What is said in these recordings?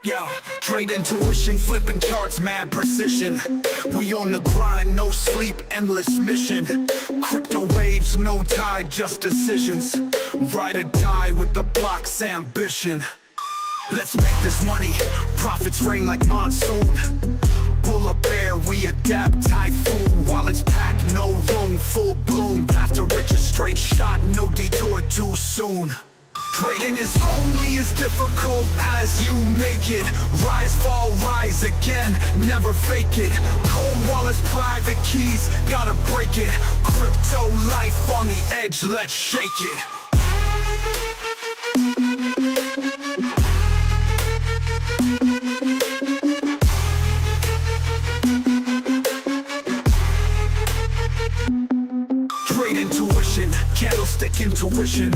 Yo, trade intuition, flipping charts, mad precision. We on the grind, no sleep, endless mission. Crypto waves, no tide, just decisions. Ride or die with the block's ambition. Let's make this money, profits rain like monsoon. Bull or bear, we adapt, typhoon. Wallets packed, no room, full bloom. Path to riches, straight shot, no detour too soon. Trading is only as difficult as you make it. Rise, fall, rise again, never fake it. Cold wallets, private keys, gotta break it. Crypto life on the edge, let's shake it. Trade intuition, candlestick intuition.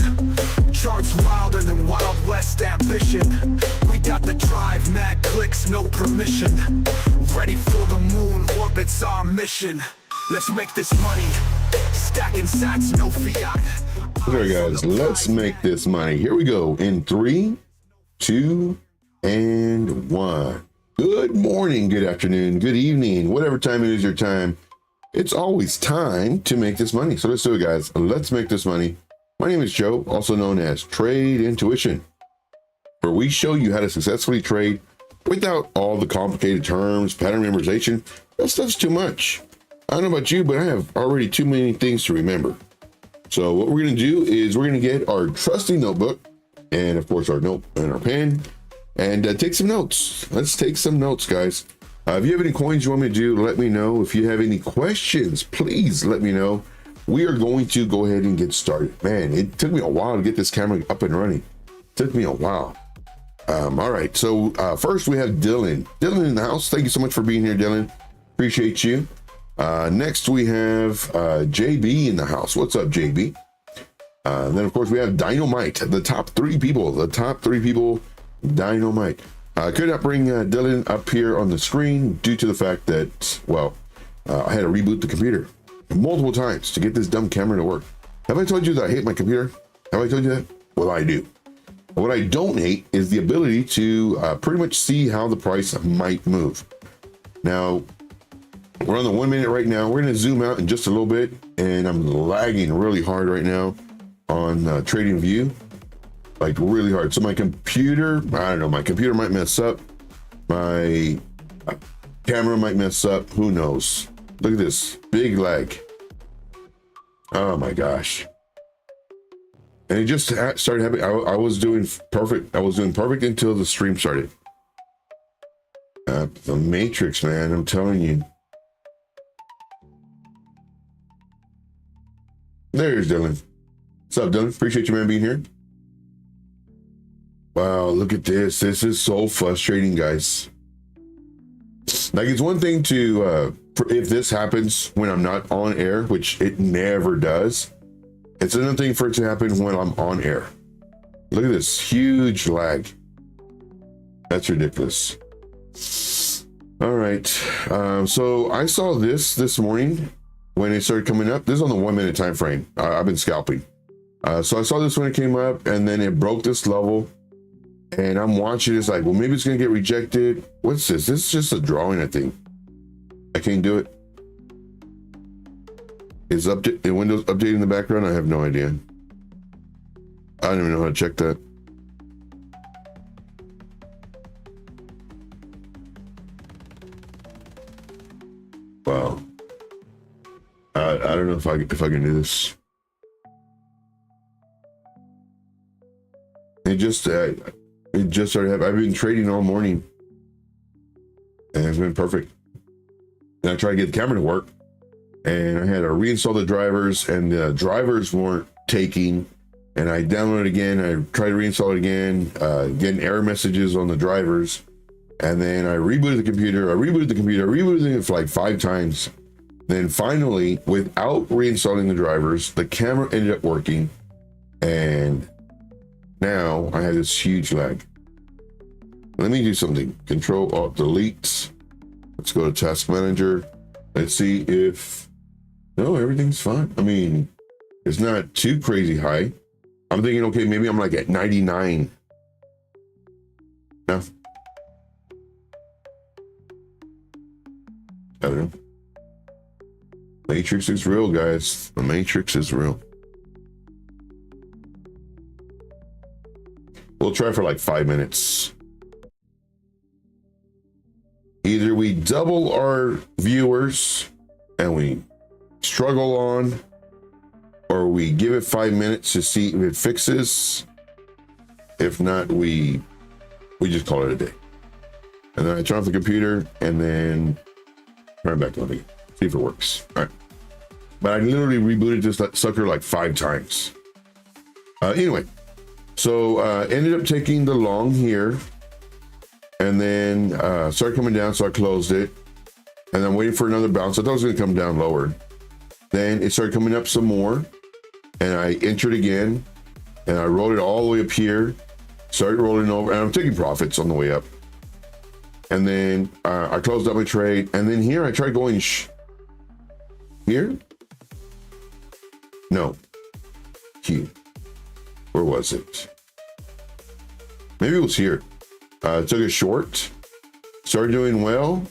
Charts wilder than Wild West ambition. We got the drive, mad clicks, no permission. Ready for the moon, orbit's our mission. Let's make this money, stacking sats, no fiat. Okay guys, let's make this money. Here we go in 3, 2, and 1. Good morning, good afternoon, good evening, whatever time it is your time. It's always time to make this money. So let's do it, guys. Let's make this money. My name is Joe, also known as Trade Intuition, where we show you how to successfully trade without all the complicated terms, pattern memorization. That stuff's too much. I don't know about you, but I have already too many things to remember. So what we're going to do is we're going to get our trusty notebook and of course our note and our pen and take some notes. Let's take some notes, guys. If you have any coins you want me to do, let me know. If you have any questions, please let me know. We are going to go ahead and get started. Man, it took me a while to get this camera up and running. It took me a while. All right, so first we have Dylan. Dylan in the house. Thank you so much for being here, Dylan. Appreciate you. Next we have JB in the house. What's up, JB? Then of course we have Dynamite. The top three people, Dynamite. I could not bring Dylan up here on the screen due to the fact that, well, I had to reboot the computer multiple times to get this dumb camera to work. Have I told you that I hate my computer? Have I told you that? Well, I do. What I don't hate is the ability to pretty much see how the price might move. Now, we're on the 1 minute right now. We're going to zoom out in just a little bit, and I'm lagging really hard right now on Trading View. Like really hard. So my computer, I don't know, my computer might mess up. My camera might mess up. Who knows? Look at this big lag. Oh my gosh. And it just started happening. I was doing perfect. I was doing perfect until the stream started. The Matrix, man, I'm telling you. There's Dylan. What's up, Dylan? Appreciate you, man, being here. Wow, look at this. This is so frustrating, guys. Like, it's one thing to, if this happens when I'm not on air, which it never does. It's another thing for it to happen when I'm on air. Look at this huge lag. That's ridiculous. All right. So I saw this morning when it started coming up. This is on the 1 minute time frame. I've been scalping. So I saw this when it came up, and then it broke this level. And I'm watching this like, well, maybe it's going to get rejected. What's this? This is just a drawing, I think. I can't do it. Is Windows updating in the background? I have no idea. I don't even know how to check that. Wow. I don't know if I can do this. It just started happening. I've been trading all morning, and it's been perfect. And I tried to get the camera to work, and I had to reinstall the drivers, and the drivers weren't taking. And I downloaded it again. I tried to reinstall it again, getting error messages on the drivers. And then I rebooted the computer. I rebooted it for like 5 times. Then finally, without reinstalling the drivers, the camera ended up working, and now I have this huge lag. Let me do something. Control Alt Delete. Let's go to Task Manager. Let's see if, no, everything's fine. I mean, it's not too crazy high. I'm thinking, okay, maybe I'm like at 99. No, I don't know. Matrix is real, guys. The Matrix is real. We'll try for like 5 minutes. Either we double our viewers and we struggle on, or we give it 5 minutes to see if it fixes. If not, we just call it a day. And then I turn off the computer and then turn it back on again. See if it works. All right. But I literally rebooted this sucker like 5 times. Anyway, so ended up taking the long here and then started coming down. So I closed it and I'm waiting for another bounce. I thought it was going to come down lower. Then it started coming up some more and I entered again and I rolled it all the way up here, started rolling over, and I'm taking profits on the way up. And then I closed up my trade. And then here I tried going here. No, Q. Where was it? Maybe it was here. Took a short, started doing well,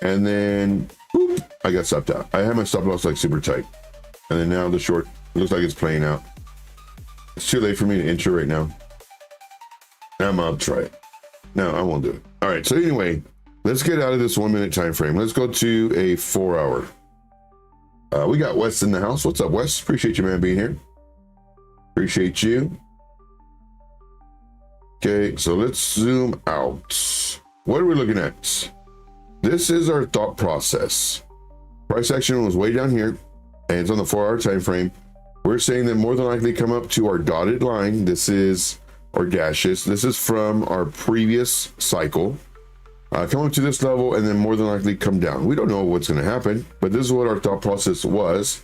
and then whoop, I got stopped out. I had my stop loss like super tight, and then now the short looks like it's playing out. It's too late for me to enter right now. I'll try it. No, I won't do it. All right. So anyway, let's get out of this 1 minute time frame. Let's go to a 4 hour. We got Wes in the house. What's up, Wes? Appreciate you, man, being here. Appreciate you. Okay, so let's zoom out. What are we looking at? This is our thought process. Price action was way down here, and it's on the 4 hour time frame. We're saying that more than likely come up to our dotted line. This is our dashes. This is from our previous cycle. Come up to this level and then more than likely come down. We don't know what's going to happen, but this is what our thought process was,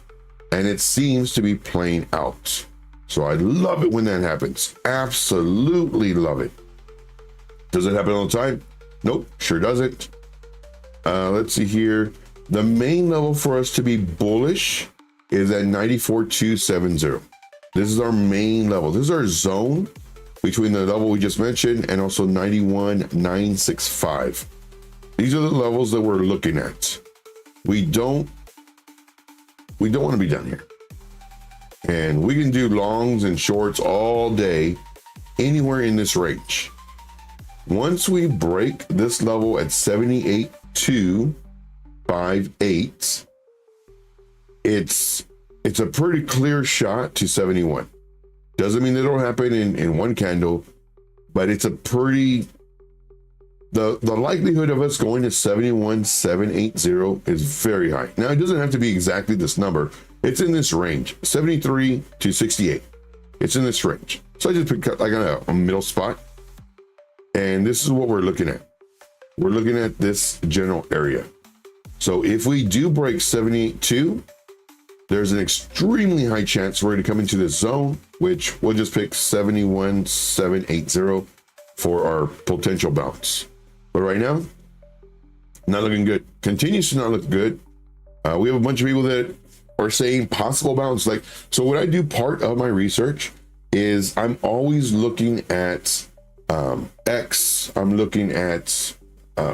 and it seems to be playing out. So I love it when that happens. Absolutely love it. Does it happen all the time? Nope, sure doesn't. Let's see here. The main level for us to be bullish is at 94,270. This is our main level. This is our zone between the level we just mentioned and also 91,965. These are the levels that we're looking at. We don't want to be down here. And we can do longs and shorts all day, anywhere in this range. Once we break this level at 78,258, it's a pretty clear shot to 71. Doesn't mean it'll happen in one candle, but it's a pretty, the likelihood of us going to 71,780 is very high. Now, it doesn't have to be exactly this number. It's in this range, 73 to 68. It's in this range. So I just picked like a middle spot. And this is what we're looking at. We're looking at this general area. So if we do break 78.2, there's an extremely high chance we're going to come into this zone, which we'll just pick 71,780 for our potential bounce. But right now, not looking good. Continues to not look good. We have a bunch of people that are saying possible bounce. Like, so what I do, part of my research is I'm always looking at X. I'm looking at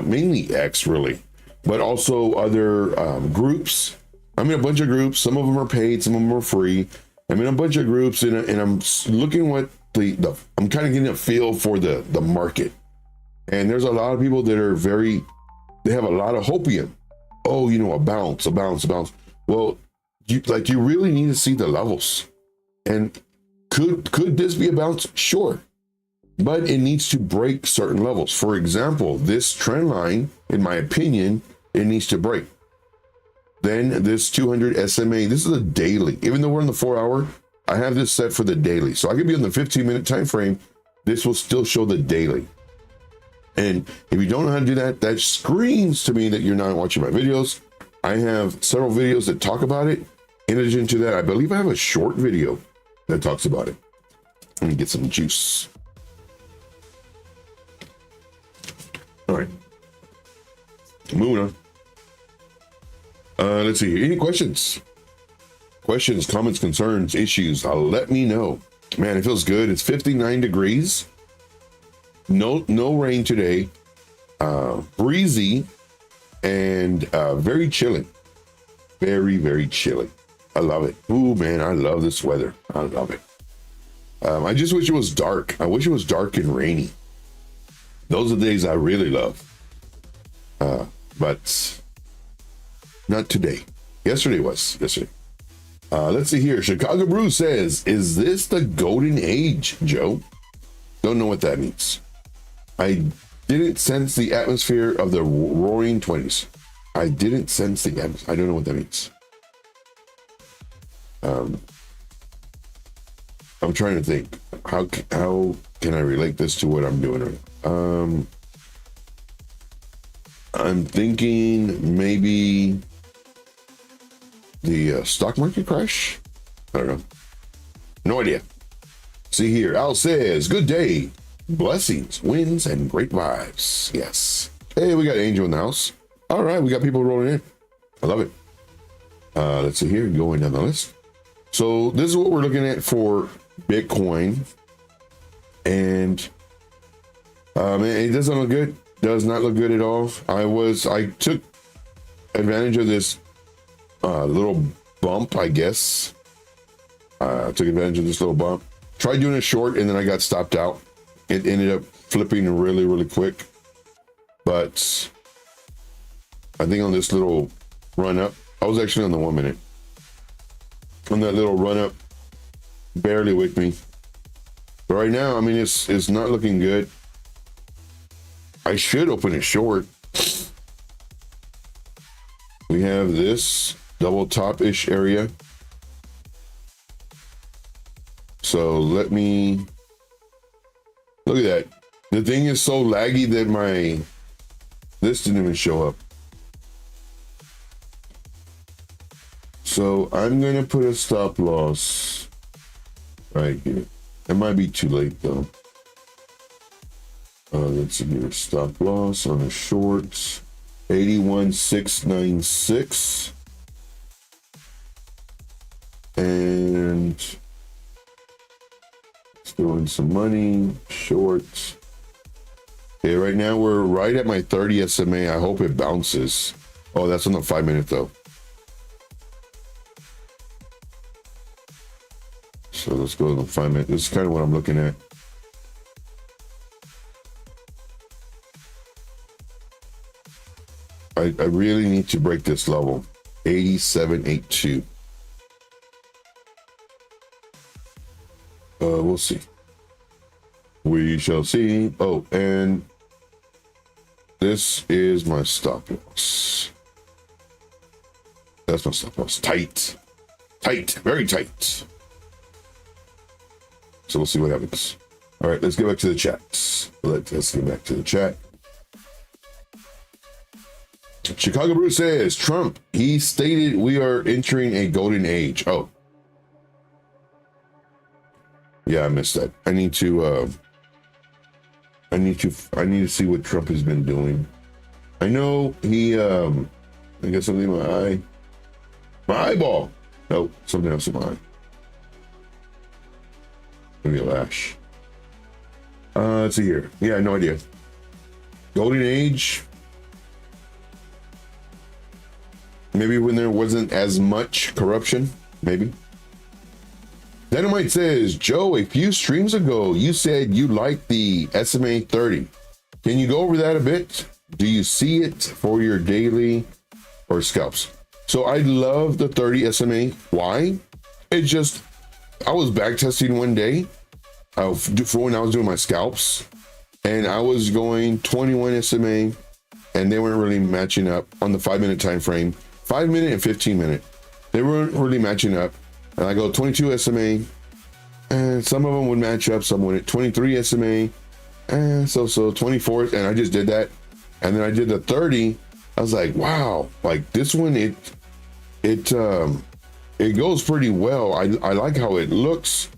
mainly X really, but also other groups. I'm in a bunch of groups. Some of them are paid, some of them are free. I'm in a bunch of groups and I'm looking what I'm kind of getting a feel for the market. And there's a lot of people that are they have a lot of hopium. Oh, you know, a bounce. Well, you really need to see the levels. And could this be a bounce? Sure. But it needs to break certain levels. For example, this trend line, in my opinion, it needs to break. Then this 200 SMA, this is a daily. Even though we're in the 4 hour, I have this set for the daily. So I could be on the 15-minute time frame. This will still show the daily. And if you don't know how to do that, that screams to me that you're not watching my videos. I have several videos that talk about it. In addition to that, I believe I have a short video that talks about it. Let me get some juice. All right. Moving on. Let's see. Any questions? Questions, comments, concerns, issues? Let me know. Man, it feels good. It's 59 degrees. No rain today. Breezy. and very chilling. Very, very chilly. I love it. Ooh, man, I love this weather. I love it. I just wish it was dark. I wish it was dark and rainy. Those are the days I really love. But not today. Yesterday was. Yesterday. Let's see here. Chicago Brew says, is this the golden age, Joe? Don't know what that means. I didn't sense the atmosphere of the roaring 20s. I didn't sense the atmosphere. I don't know what that means. I'm trying to think. How can I relate this to what I'm doing right now? I'm thinking maybe the stock market crash. I don't know. No idea. See here. Al says, good day. Blessings, wins, and great vibes. Yes. Hey, we got Angel in the house. All right, we got people rolling in. I love it. Let's see here. Going down the list. So this is what we're looking at for Bitcoin. And man, it doesn't look good. Does not look good at all. I took advantage of this little bump, I guess. Took advantage of this little bump. Tried doing it short, and then I got stopped out. It ended up flipping really, really quick. But I think on this little run up, I was actually on the 1 minute. On that little run up, barely with me. But right now, I mean, it's not looking good. I should open it short. We have this double top-ish area. So let me look at that. The thing is so laggy that this didn't even show up. So I'm gonna put a stop loss right here. It might be too late though. Let's see here. Stop loss on a short 81,696. And let's throw in some money. Short. Okay, right now we're right at my 30 SMA. I hope it bounces. Oh, that's on the 5 minute though. So let's go to the 5 minute. This is kind of what I'm looking at. I really need to break this level. 87.82. We'll see. We shall see. Oh, and this is my stop loss. That's my stop loss. Tight. Tight. Very tight. So we'll see what happens. All right, let's get back to the chats. Let's get back to the chat. Chicago Brew says, Trump, he stated we are entering a golden age. Oh. Yeah, I missed that. I need to see what Trump has been doing. I know he I got something in my eye. My eyeball. No, something else in my eye. Maybe a lash. Let's see here. Yeah, no idea. Golden age. Maybe when there wasn't as much corruption, maybe. Dynamite says, Joe, a few streams ago, you said you liked the SMA 30. Can you go over that a bit? Do you see it for your daily or scalps? So I love the 30 SMA. Why? It just, I was back testing one day for when I was doing my scalps, and I was going 21 SMA, and they weren't really matching up on the 5 minute time frame. 5 minute and 15 minute. They weren't really matching up. And I go 22 SMA, and some of them would match up. Some went at 23 SMA, and so 24. And I just did that. And then I did the 30. I was like, wow, like this one, it goes pretty well. I like how it looks.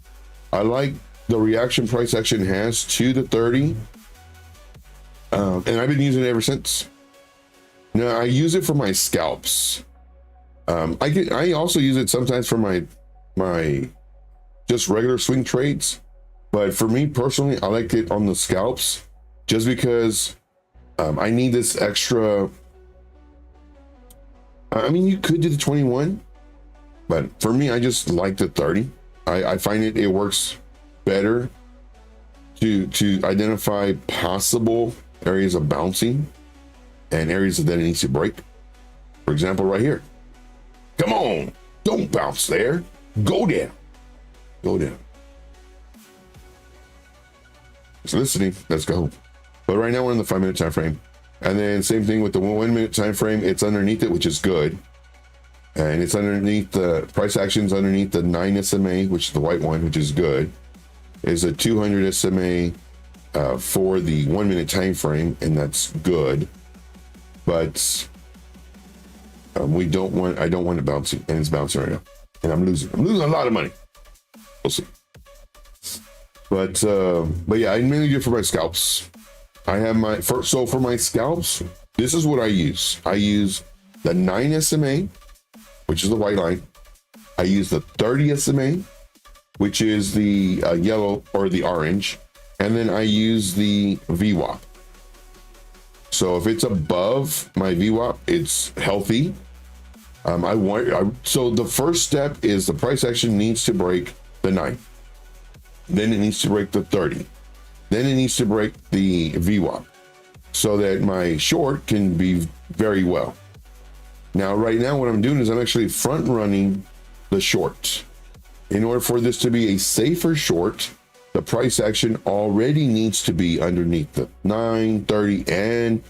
I like the reaction price action has to the 30. And I've been using it ever since. Now I use it for my scalps. I also use it sometimes for my just regular swing trades, but for me personally, I like it on the scalps just because I need this extra I mean, you could do the 21, but for me, I just like the 30. I find it works better to identify possible areas of bouncing and areas that it needs to break. For example, right here. Come on, don't bounce there. Go down. Go down. It's listening. Let's go. But right now we're in the 5 minute time frame. And then same thing with the 1 minute time frame. It's underneath it, which is good. And it's underneath the price actions underneath the 9 SMA, which is the white one, which is good. Is a 200 SMA for the 1 minute time frame, and that's good. But I don't want it bouncing, and it's bouncing right now, and I'm losing a lot of money. We'll see. But yeah, I mainly do it for my scalps. I have for my scalps, this is what I use. I use the 9 SMA, which is the white line. I use the 30 SMA, which is the yellow or the orange. And then I use the VWAP. So if it's above my VWAP, it's healthy. So the first step is the price action needs to break the 9. Then it needs to break the 30. Then it needs to break the VWAP so that my short can be very well. Now, right now, what I'm doing is I'm actually front running the short. In order for this to be a safer short, the price action already needs to be underneath the 9, 30, and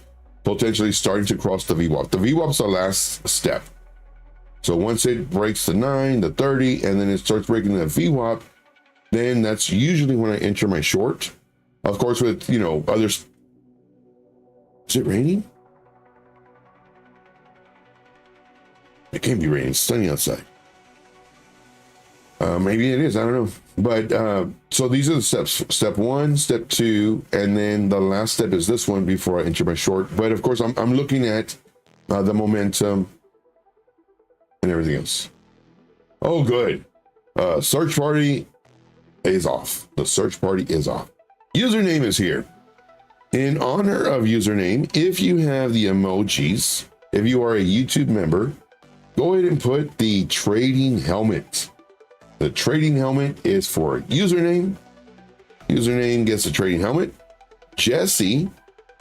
potentially starting to cross the VWAP. The VWAP's the last step. So once it breaks the 9, the 30, and then it starts breaking the VWAP, then that's usually when I enter my short. Of course, with, others. Is it raining? It can't be raining. It's sunny outside. Maybe it is. I don't know. But so these are the steps. Step 1, step 2, and then the last step is this one before I enter my short. But of course, I'm looking at the momentum and everything else. Oh, good. Search party is off. The search party is off. Username is here. In honor of username, if you have the emojis, if you are a YouTube member, go ahead and put the trading helmet. The trading helmet is for username. Username gets the trading helmet. Jesse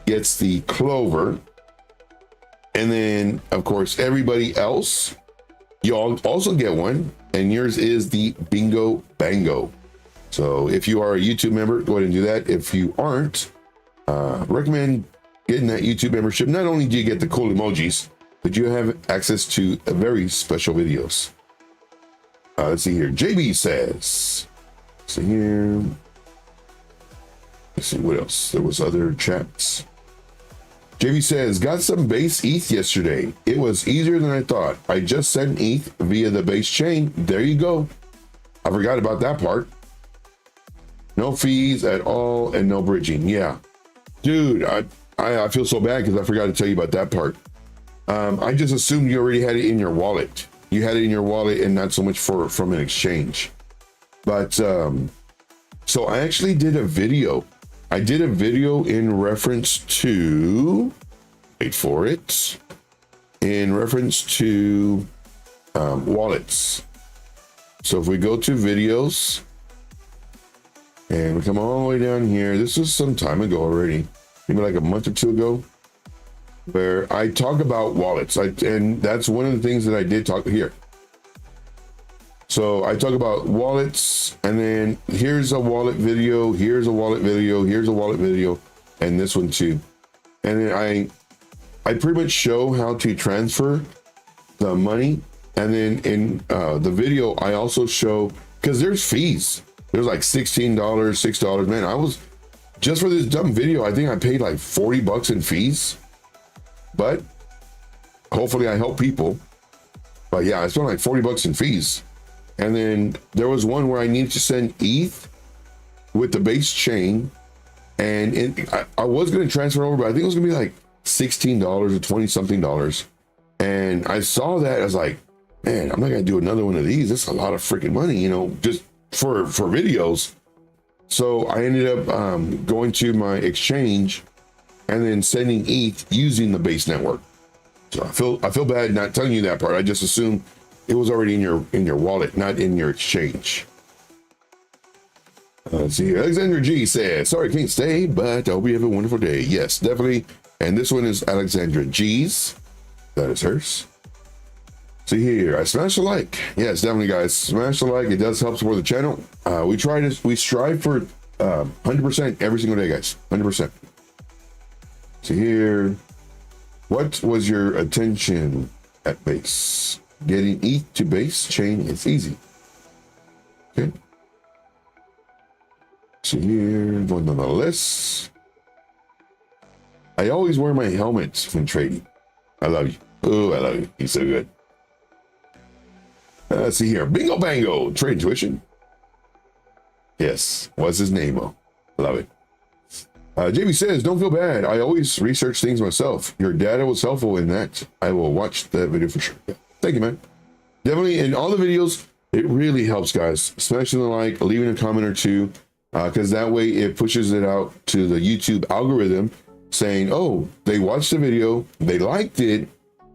gets the clover. And then, of course, everybody else, you all also get one. And yours is the bingo bango. So if you are a YouTube member, go ahead and do that. If you aren't, recommend getting that YouTube membership. Not only do you get the cool emojis, but you have access to very special videos. Let's see here. JB says, see here. Let's see what else. There was other chats. JB says, got some base ETH yesterday. It was easier than I thought. I just sent ETH via the base chain. There you go. I forgot about that part. No fees at all and no bridging. Yeah, dude, I feel so bad because I forgot to tell you about that part. I just assumed you already had it in your wallet. You had it in your wallet and not so much from an exchange. But so I actually did a video. I did a video in reference to, wait for it, in reference to wallets. So if we go to videos and we come all the way down here, this was some time ago already, maybe like a month or 2 ago, where I talk about wallets. And that's one of the things that I did talk here. So I talk about wallets, and then here's a wallet video, here's a wallet video, here's a wallet video, and this one too. And then I pretty much show how to transfer the money. And then in the video, I also show, because there's fees. There's like $16, $6. Man, I was, just for this dumb video, I think I paid like 40 bucks in fees. But hopefully I help people. But yeah, I spent like 40 bucks in fees. And then there was one where I needed to send ETH with the base chain. And I was going to transfer over, but I think it was going to be like $16 or 20 something dollars. And I saw that, I was like, man, I'm not going to do another one of these. That's a lot of freaking money, just for videos. So I ended up going to my exchange and then sending ETH using the base network. So I feel bad not telling you that part. I just assumed it was already in your wallet, not in your exchange. Let's see. Alexandra G says, sorry, can't stay, but I hope you have a wonderful day. Yes, definitely. And this one is Alexandra G's. That is hers. See here, I smash a like. Yes, definitely, guys. Smash a like. It does help support the channel. We strive for 100% every single day, guys. 100%. See here. What was your attention at base? Getting ETH to base chain is easy. Okay. See here, going on the list. I always wear my helmet when trading. I love you. Oh, I love you. He's so good. Let's see here. Bingo Bango. Trade intuition. Yes. What's his name? Oh, love it. JB says, don't feel bad. I always research things myself. Your data was helpful in that. I will watch that video for sure. Yeah. Thank you, man. Definitely in all the videos, it really helps, guys. Smashing the like, leaving a comment or two, because that way it pushes it out to the YouTube algorithm saying, oh, they watched the video, they liked it,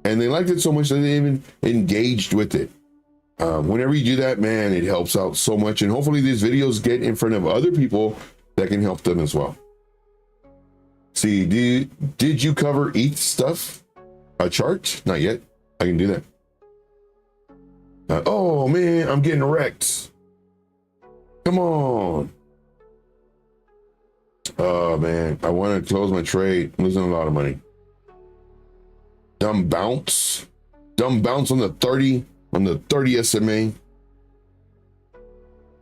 and they liked it so much that they even engaged with it. Whenever you do that, man, it helps out so much. And hopefully these videos get in front of other people that can help them as well. See, did you cover ETH stuff? A chart? Not yet. I can do that. Oh man, I'm getting wrecked. Come on. Oh man, I want to close my trade. I'm losing a lot of money. Dumb bounce on the 30 SMA.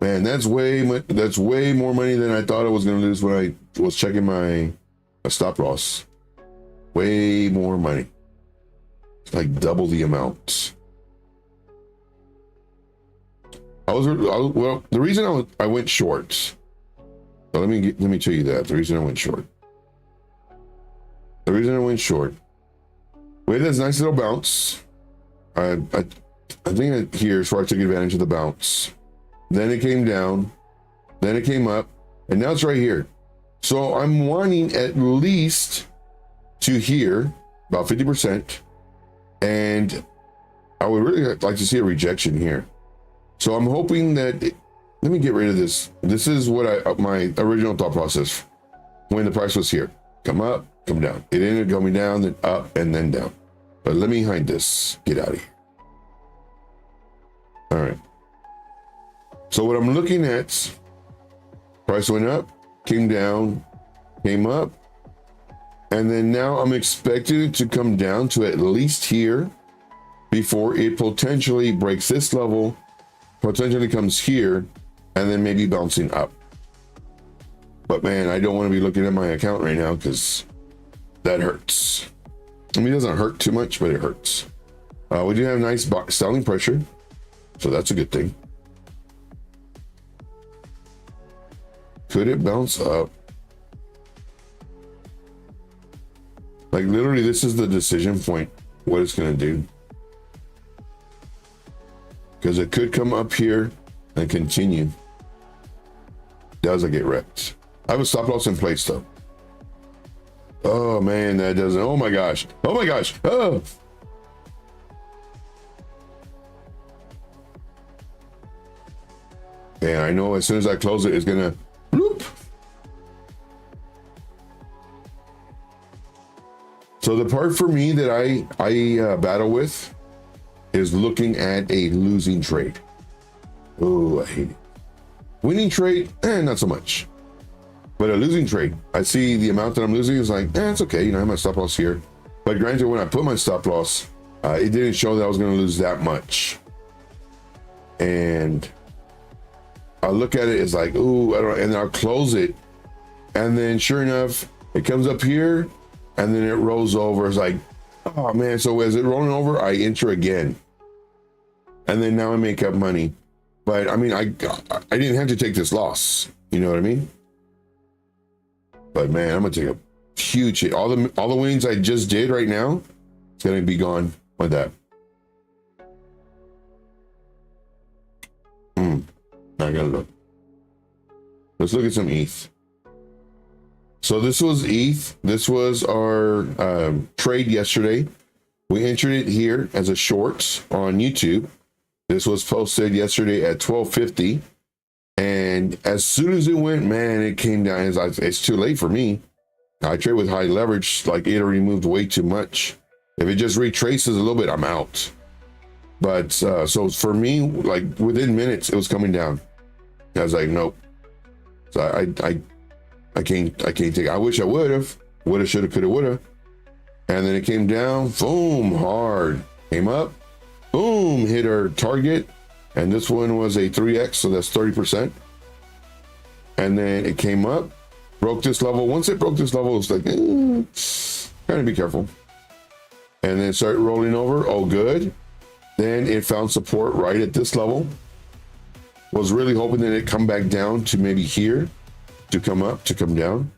Man, that's way more money than I thought I was going to lose when I was checking my stop loss. Way more money. It's like double the amount. Well, the reason I went short. So let me tell you that the reason I went short. The reason I went short. We had this nice little bounce. I think here's where I took advantage of the bounce. Then it came down. Then it came up, and now it's right here. So I'm wanting at least to here about 50%, and I would really like to see a rejection here. So I'm hoping that let me get rid of this. This is what my original thought process when the price was here. Come up, come down. It ended up coming down, then up, and then down. But let me hide this. Get out of here. All right. So what I'm looking at, price went up, came down, came up, and then now I'm expecting it to come down to at least here before it potentially breaks this level, potentially comes here, and then maybe bouncing up. But man, I don't want to be looking at my account right now because that hurts. I mean, it doesn't hurt too much, but it hurts. We do have nice selling pressure, so that's a good thing. Could it bounce up? Like literally, this is the decision point, what it's going to do. Because it could come up here and continue. Does it get wrecked? I have a stop loss in place though. Oh man, that doesn't. Oh my gosh. Oh my gosh. Oh. And I know as soon as I close it, it's gonna bloop. So the part for me that I battle with is looking at a losing trade. Oh, I hate it. Winning trade, not so much. But a losing trade, I see the amount that I'm losing is like, it's okay. You know, I have my stop loss here. But granted, when I put my stop loss, it didn't show that I was going to lose that much. And I look at it, it's like, ooh, I don't know. And then I'll close it. And then sure enough, it comes up here and then it rolls over. It's like, oh man. So as it rolling over, I enter again. And then now I make up money. But I mean, I didn't have to take this loss. You know what I mean? But man, I'm gonna take a huge hit. All the winnings I just did right now, it's gonna be gone with that. I gotta look. Let's look at some ETH. So this was ETH. This was our trade yesterday We entered it here as a short on YouTube. This was posted yesterday at 12:50. And as soon as it went, man, it came down. It's too late for me. I trade with high leverage, like it already moved way too much. If it just retraces a little bit, I'm out. But so for me, like within minutes, it was coming down. I was like, nope. So I can't take it. I wish I would have. Woulda, shoulda, coulda, woulda. And then it came down, boom, hard. Came up, boom, hit our target. And this one was a 3x, so that's 30%. And then it came up, broke this level. Once it broke this level, it's like, kind of be careful. And then started rolling over. Oh, good. Then it found support right at this level. Was really hoping that it come back down to maybe here, to come up, to come down.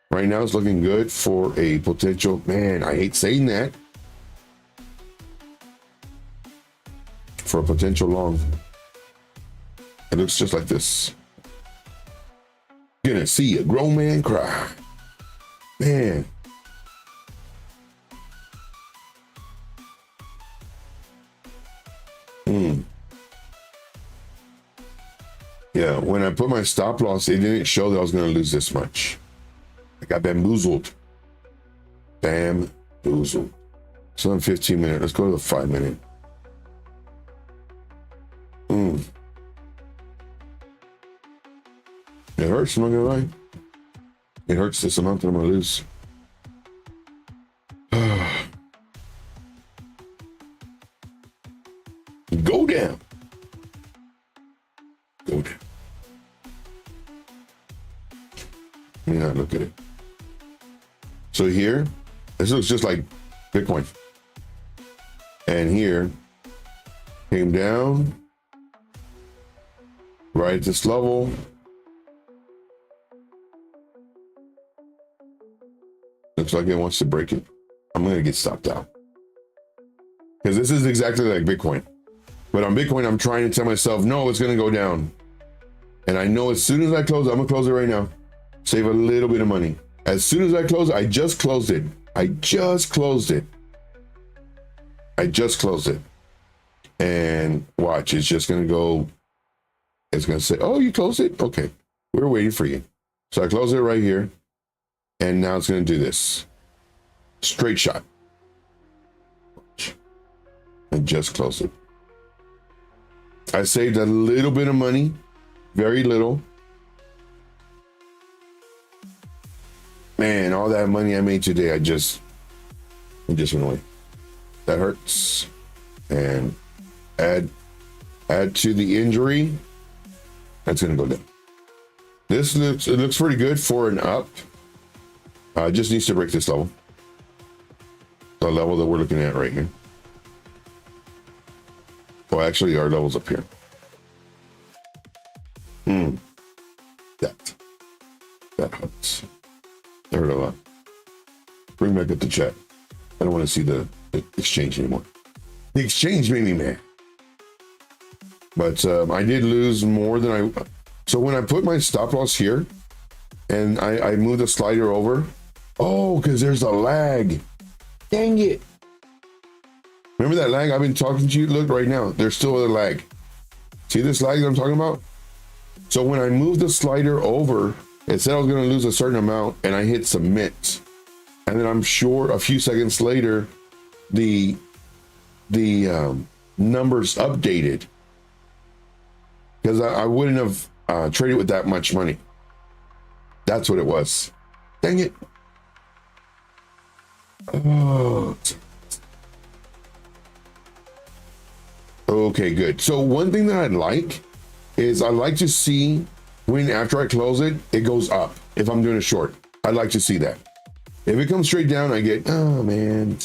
Right now it's looking good for a potential, man, I hate saying that, for a potential long. It looks just like this. Gonna see a grown man cry. Man. Yeah, when I put my stop loss, it didn't show that I was going to lose this much. I got bamboozled. Bamboozled. So in 15 minutes, let's go to the 5 minute. It hurts, I'm not gonna lie. It hurts this amount that I'm gonna lose. Go down. Go down. Let me not look at it. So here, this looks just like Bitcoin. And here, came down, right at this level. Looks like it wants to break it. I'm gonna get stopped out. Because this is exactly like Bitcoin. But on Bitcoin, I'm trying to tell myself, no, it's gonna go down. And I know as soon as I close, I'm gonna close it right now. Save a little bit of money. As soon as I close, I just closed it. I just closed it. And watch, it's just gonna go, it's gonna say, oh, you closed it? Okay, we're waiting for you. So I close it right here. And now it's gonna do this. Straight shot. And just close it. I saved a little bit of money, very little. Man, all that money I made today, it just went away. That hurts. And add to the injury, that's gonna go down. It looks pretty good for an up. Just needs to break this level. The level that we're looking at right here. Well, actually, our level's up here. That hurts. That hurt a lot. Bring back up the chat. I don't want to see the exchange anymore. The exchange made me mad. But I did lose more than I... So when I put my stop loss here, and I moved the slider over, oh, because there's a lag. Dang it. Remember that lag? I've been talking to you. Look right now. There's still a lag. See this lag that I'm talking about? So when I moved the slider over, it said I was going to lose a certain amount, and I hit submit. And then I'm sure a few seconds later, the numbers updated. Because I wouldn't have traded with that much money. That's what it was. Dang it. Oh. Okay, good. So one thing that I'd like is I like to see when after I close it, it goes up. If I'm doing a short, I'd like to see that. If it comes straight down, I get, oh man,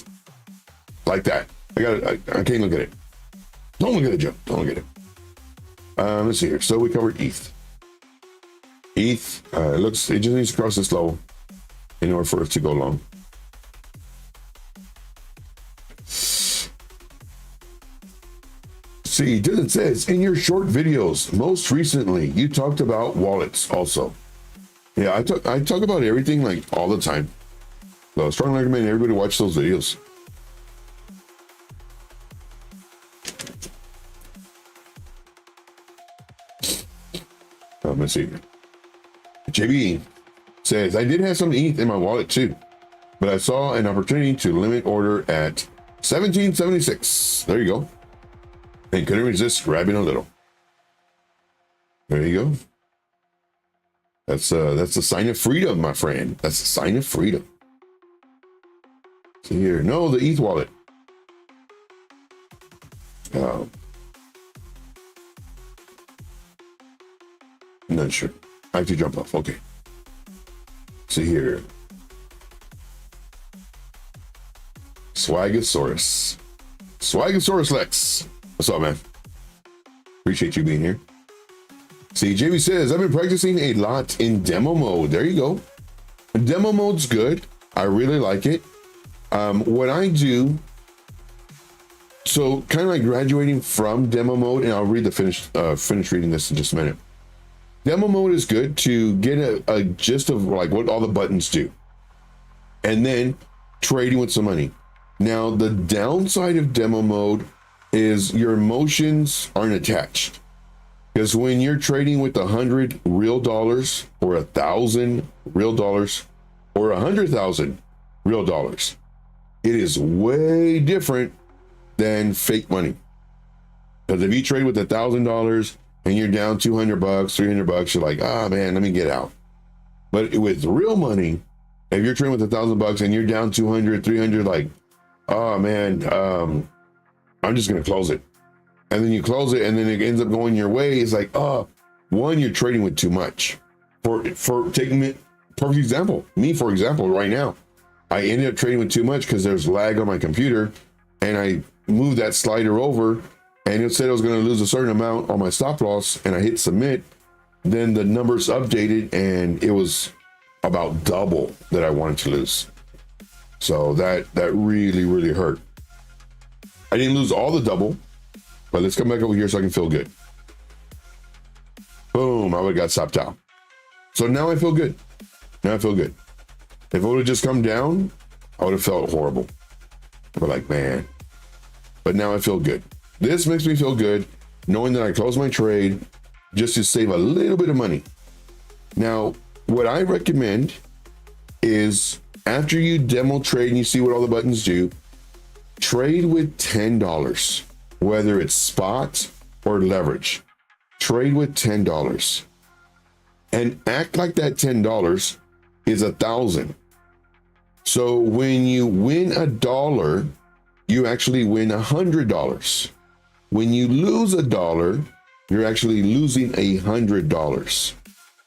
like that. I can't look at it. Don't look at it, Joe. Don't look at it. Let's see here. So we covered ETH. It just needs to cross this level in order for it to go long. See, it says in your short videos, most recently, you talked about wallets also. Yeah, I talk about everything like all the time. So I strongly recommend everybody watch those videos. Let's see. JB says, I did have some ETH in my wallet too, but I saw an opportunity to limit order at 1776. There you go. And couldn't resist grabbing a little. There you go. That's a sign of freedom, my friend. That's a sign of freedom. So here, no, the ETH wallet. I'm not sure. I have to jump off. Okay. See here. Swagasaurus. Swagasaurus Lex. What's up, man? Appreciate you being here. See, JB says, I've been practicing a lot in demo mode. There you go. Demo mode's good. I really like it. What I do, so kind of like graduating from demo mode, and I'll read the finish reading this in just a minute. Demo mode is good to get a gist of like what all the buttons do, and then trading with some money. Now, the downside of demo mode is your emotions aren't attached. Because when you're trading with 100 real dollars or 1,000 real dollars or 100,000 real dollars, it is way different than fake money. Because if you trade with $1,000 and you're down 200 bucks, 300 bucks, you're like, ah, man, let me get out. But with real money, if you're trading with 1,000 bucks and you're down 200, 300, like, oh man, I'm just going to close it. And then you close it and then it ends up going your way. It's like, one, you're trading with too much. For taking it, perfect example, me, for example, right now, I ended up trading with too much because there's lag on my computer, and I moved that slider over and it said I was going to lose a certain amount on my stop loss, and I hit submit. Then the numbers updated and it was about double that I wanted to lose. So that really, really hurt. I didn't lose all the double, but let's come back over here so I can feel good. Boom, I would have got stopped out. So now I feel good. Now I feel good. If it would have just come down, I would have felt horrible. But like, man. But now I feel good. This makes me feel good, knowing that I closed my trade just to save a little bit of money. Now, what I recommend is after you demo trade and you see what all the buttons do, trade with $10, whether it's spot or leverage. Trade with $10 and act like that $10 is 1,000. So when you win $1, you actually win $100. When you lose $1, you're actually losing $100.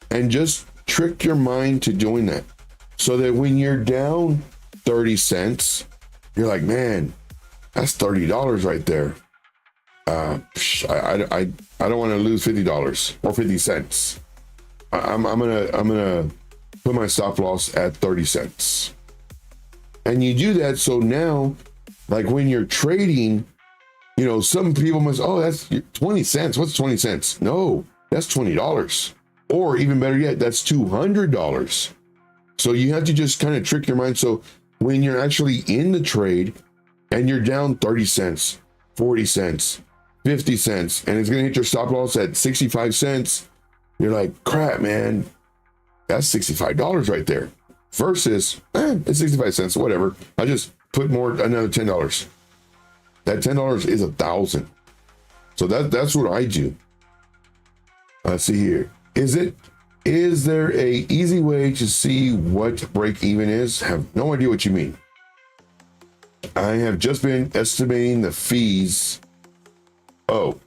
And just trick your mind to doing that, so that when you're down 30 cents, you're like, man, that's $30 right there. I don't want to lose $50 or 50 cents. I'm gonna put my stop loss at 30 cents. And you do that, so now, like when you're trading, you know, some people must, oh, that's 20 cents. What's 20 cents? No, that's $20. Or even better yet, that's $200. So you have to just kind of trick your mind. So when you're actually in the trade and you're down 30 cents, 40 cents, 50 cents, and it's going to hit your stop loss at 65 cents, you're like, crap, man, that's $65 right there. Versus, it's 65 cents, whatever. I just put another $10. That $10 is 1,000. So that's what I do. Let's see here. Is there a easy way to see what break even is? Have no idea what you mean. I have just been estimating the fees. Oh,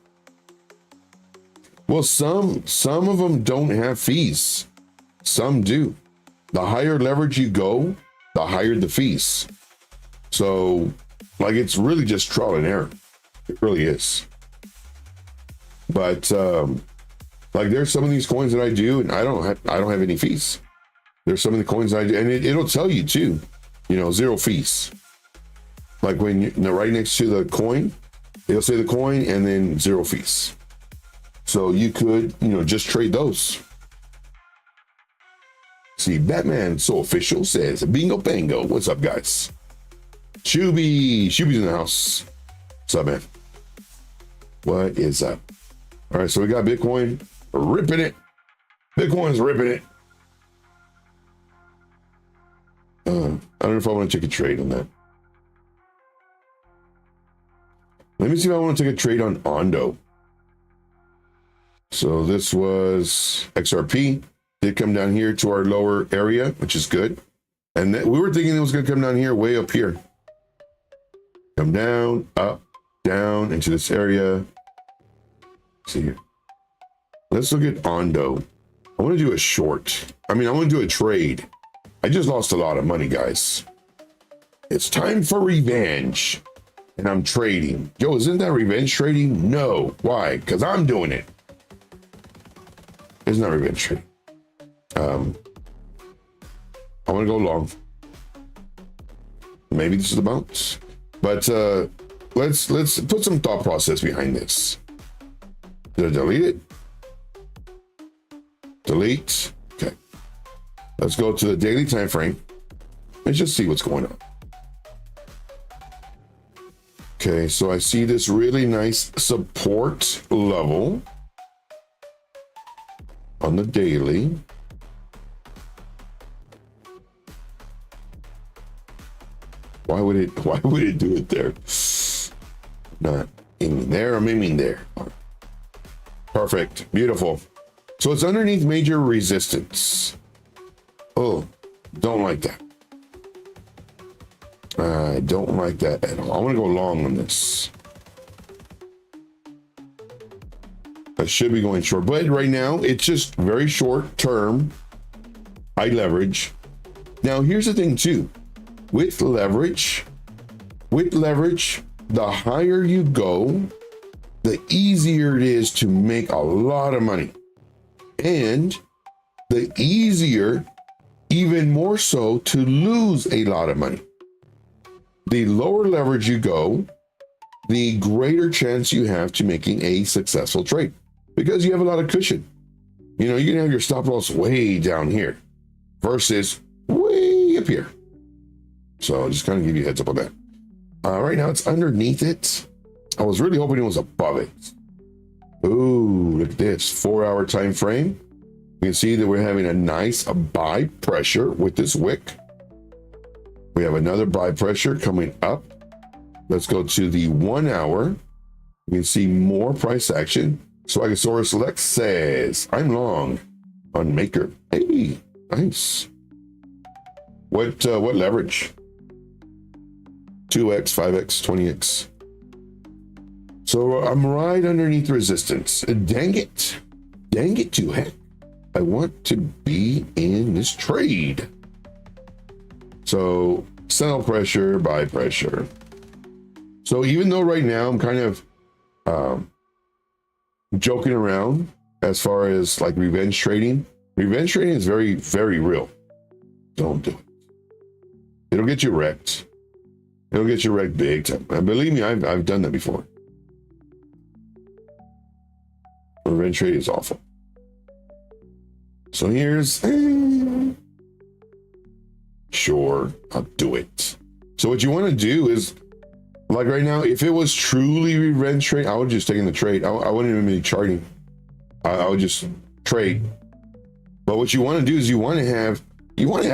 well, some of them don't have fees. Some do. The higher leverage you go, the higher the fees. So, like, it's really just trial and error. It really is. But like, there's some of these coins that I do, and I don't have any fees. There's some of the coins I do, and it'll tell you too, you know, 0 fees. Like when you're right next to the coin, it'll say the coin and then 0 fees. So you could, you know, just trade those. See, Batman So Official says, bingo bango. What's up, guys? Shuby's in the house. What's up, man? What is up? All right, so we got Bitcoin ripping it. Bitcoin's ripping it. I don't know if I want to take a trade on that. Let me see if I want to take a trade on Ondo. So this was XRP. Did come down here to our lower area, which is good. And we were thinking it was going to come down here, way up here. Come down, up, down into this area. Let's see here. Let's look at Ondo. I want to do a short. I want to do a trade. I just lost a lot of money, guys. It's time for revenge. And I'm trading. Yo, isn't that revenge trading? No. Why? Because I'm doing it. It's not revenge trading. I want to go long. Maybe this is the bounce. But let's put some thought process behind this. Did I delete it? Delete. Okay. Let's go to the daily time frame. Let's just see what's going on. Okay, so I see this really nice support level on the daily. Why would it do it there? Not aiming there, I'm aiming there. Perfect, beautiful. So it's underneath major resistance. Oh, don't like that. I don't like that at all. I want to go long on this. I should be going short, but right now it's just very short term, high leverage. Now here's the thing too, with leverage, the higher you go, the easier it is to make a lot of money. And the easier, even more so, to lose a lot of money. The lower leverage you go, the greater chance you have to making a successful trade because you have a lot of cushion. You can have your stop loss way down here versus way up here. So just kind of give you a heads up on that. Right now it's underneath it. I was really hoping it was above it. Ooh, look at this 4-hour time frame. You can see that we're having a nice buy pressure with this wick. We have another buy pressure coming up. Let's go to the 1 hour. You can see more price action. Swagasaurus Select says, I'm long on Maker. Hey, nice. What leverage? 2x, 5x, 20x. So I'm right underneath resistance. Dang it to heck. I want to be in this trade. So sell pressure, buy pressure. So even though right now I'm kind of joking around as far as like revenge trading is very, very real. Don't do it. It'll get you wrecked. It'll get you wrecked big time. And believe me, I've done that before. Revenge trading is awful. So here's, sure, I'll do it. So what you want to do is, like right now, if it was truly revenge trade, I would just take in the trade. I wouldn't even be charting. I would just trade. But what you want to do is you want to have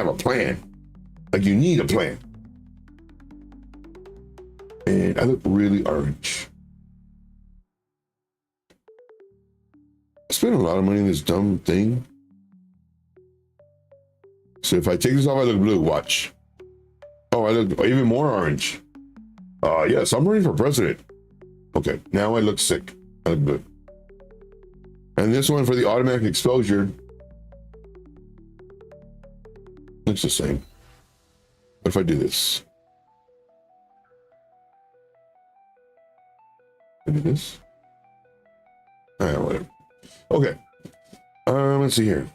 a plan. Like you need a plan. And I look really orange. I spent a lot of money on this dumb thing. So if I take this off, I look blue. Watch. Oh, I look even more orange. Yes, I'm running for president. Okay, now I look sick. I look good. And this one for the automatic exposure looks the same. What if I do this? I do this? Whatever. Okay. Let's see here.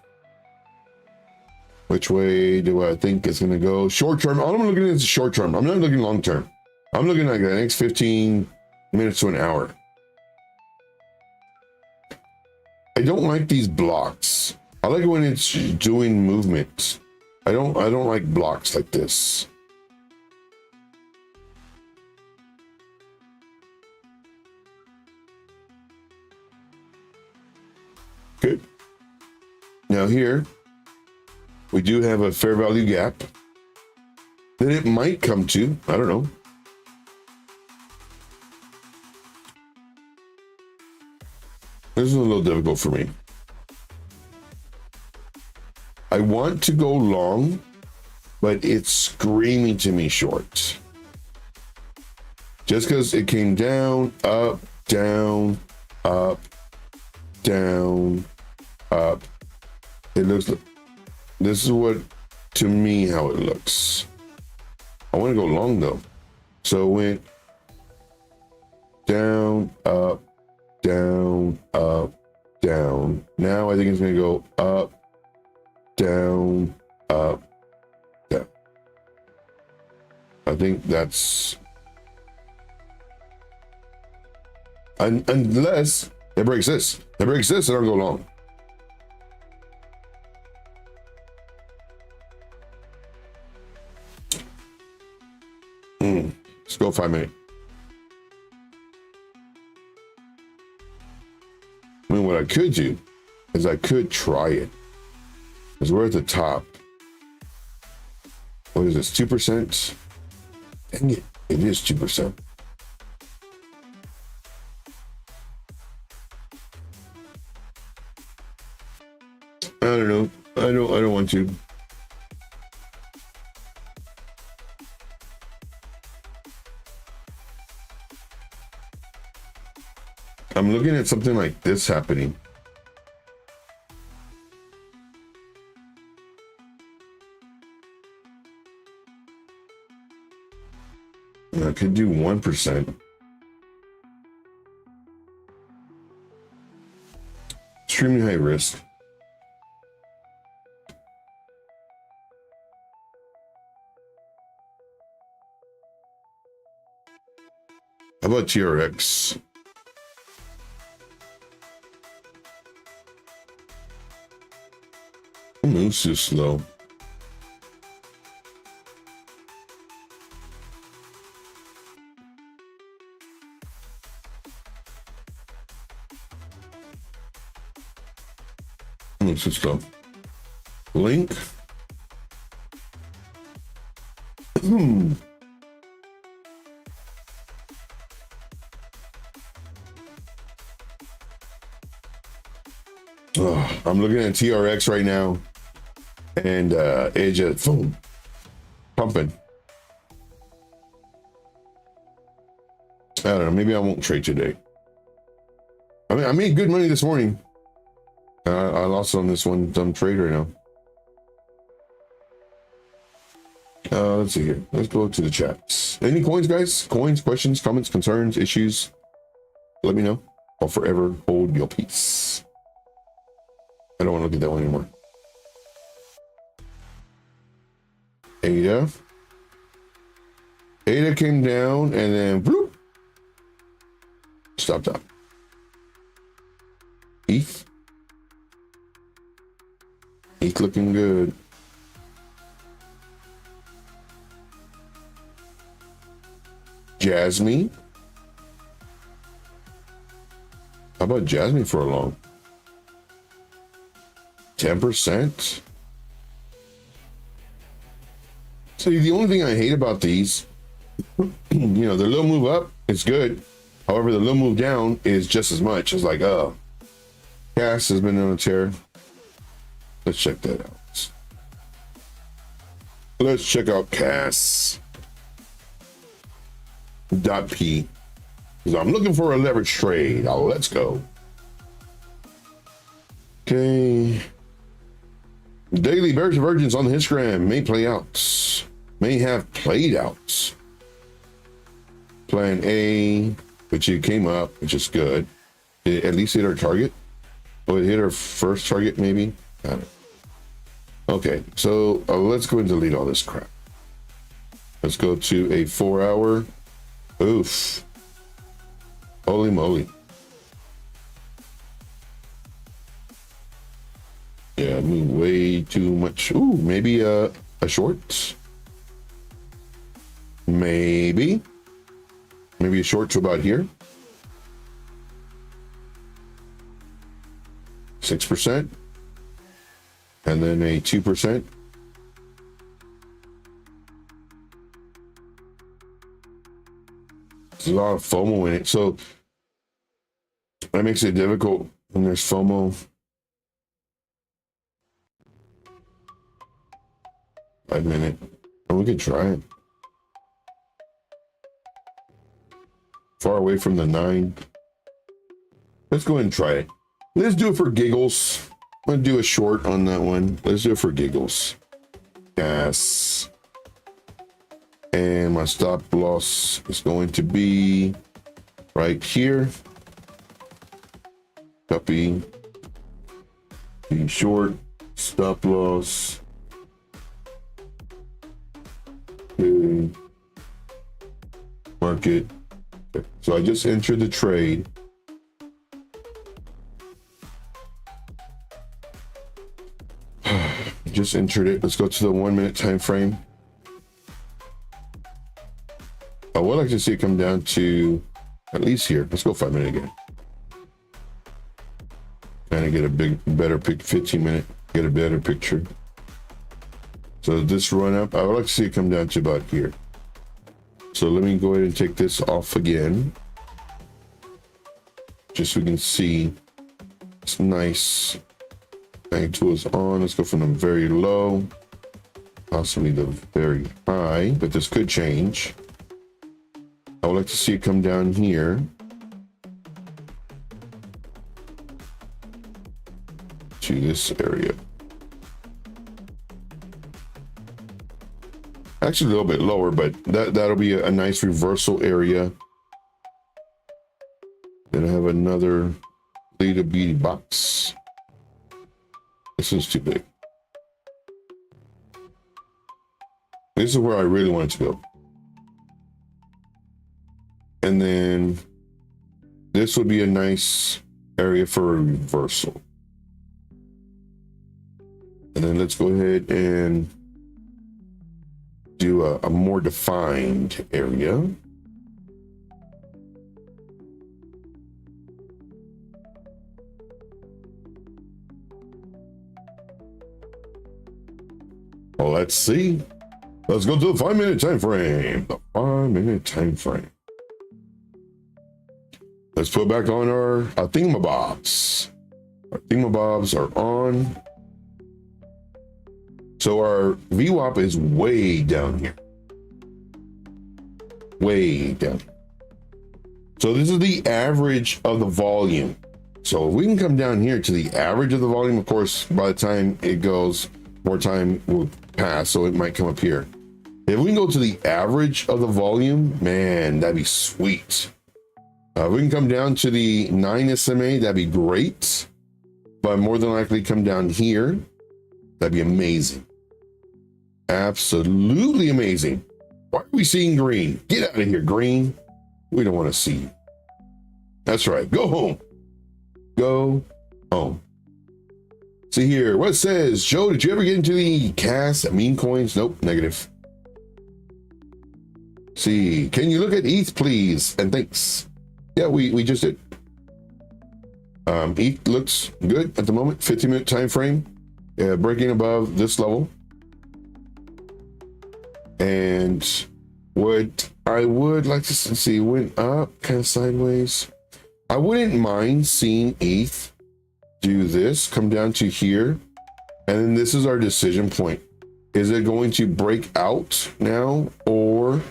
Which way do I think it's going to go? Short term. All I'm looking at is short term. I'm not looking long term. I'm looking like the next 15 minutes to an hour. I don't like these blocks. I like it when it's doing movement. I don't like blocks like this. Good. Now here, we do have a fair value gap that it might come to. I don't know. This is a little difficult for me. I want to go long, but it's screaming to me short. Just because it came down, up, down, up, down, up. It looks like this is what, to me, how it looks. I want to go long though. So it went down, up, down, up, down. Now I think it's going to go up, down, up, down. I think that's, unless it breaks this. It breaks this and I'll go long. Let's go 5 minutes. I mean, what I could do is I could try it. Because we're at the top. What is this, 2%? Dang it, it is 2%. I don't know. I don't want to. I'm looking at something like this happening. And I could do 1%. Extremely high risk. How about TRX? It moves too slow. Moves too slow. Link. Oh, I'm looking at TRX right now, and it just boom, pumping. I don't know. Maybe I won't trade today. I mean, I made good money this morning. I lost on this one dumb trade right now. Let's see here. Let's go to the chats. Any coins, guys? Coins, questions, comments, concerns, issues? Let me know. I'll forever hold your peace. I don't want to look at that one anymore. ADA. ADA came down and then bloop. Stopped up. ETH. ETH looking good. JASMY. How about JASMY for a long? 10%. So the only thing I hate about these, you know, the little move up is good. However, the little move down is just as much. It's like, oh, Gas has been on a tear. Let's check that out. Let's check out Cas. .p. Because I'm looking for a leverage trade. Oh, let's go. Okay. Daily bearish divergence on the histogram may play out. May have played out. Plan A, which it came up, which is good. Did it at least hit our target? Oh, it hit our first target, maybe? I don't know. Okay, so let's go and delete all this crap. Let's go to a 4-hour. Oof. Holy moly. Yeah, move way too much. Ooh, maybe a short. Maybe a short to about here. 6%. and then a 2%. There's a lot of FOMO in it, so that makes it difficult when there's FOMO. 5 minute. Oh, we could try it. Far away from the 9. Let's go ahead and try it. Let's do it for giggles. I'm gonna do a short on that one. Let's do it for giggles. Yes. And my stop loss is going to be right here. Copy. The short stop loss. Okay. Market. Okay. So I just entered the trade. Just entered it. Let's go to the 1 minute time frame. I would like to see it come down to at least here. Let's go 5 minute again. Kind of get a better pick. 15 minute, get a better picture. So this run up, I would like to see it come down to about here. So let me go ahead and take this off again, just so we can see. It's nice. Bang tool is on. Let's go from the very low, possibly the very high, but this could change. I would like to see it come down here to this area. Actually a little bit lower, but that'll be a nice reversal area. Then I have another little beauty box. This is too big. This is where I really want it to go. And then this would be a nice area for a reversal. And then let's go ahead and do a more defined area. Well, let's see. Let's go to the 5 minute time frame. The 5 minute time frame. Let's put back on our thingamabobs. Our thingamabobs are on. So our VWAP is way down here. Way down. So this is the average of the volume. So if we can come down here to the average of the volume, of course, by the time it goes, more time will pass, so it might come up here. If we can go to the average of the volume, man, that'd be sweet. If we can come down to the 9 SMA, that'd be great. But more than likely come down here. That'd be amazing. Absolutely amazing. Why are we seeing green? Get out of here, green. We don't want to see you. That's right. Go home. Go home. See here. What it says, Joe, did you ever get into the CAS meme coins? Nope. Negative. See, can you look at ETH, please? And thanks. Yeah, we just did. ETH looks good at the moment. 15-minute time frame. Breaking above this level. And what I would like to see went up kind of sideways. I wouldn't mind seeing ETH do this, come down to here, and then this is our decision point. Is it going to break out now, or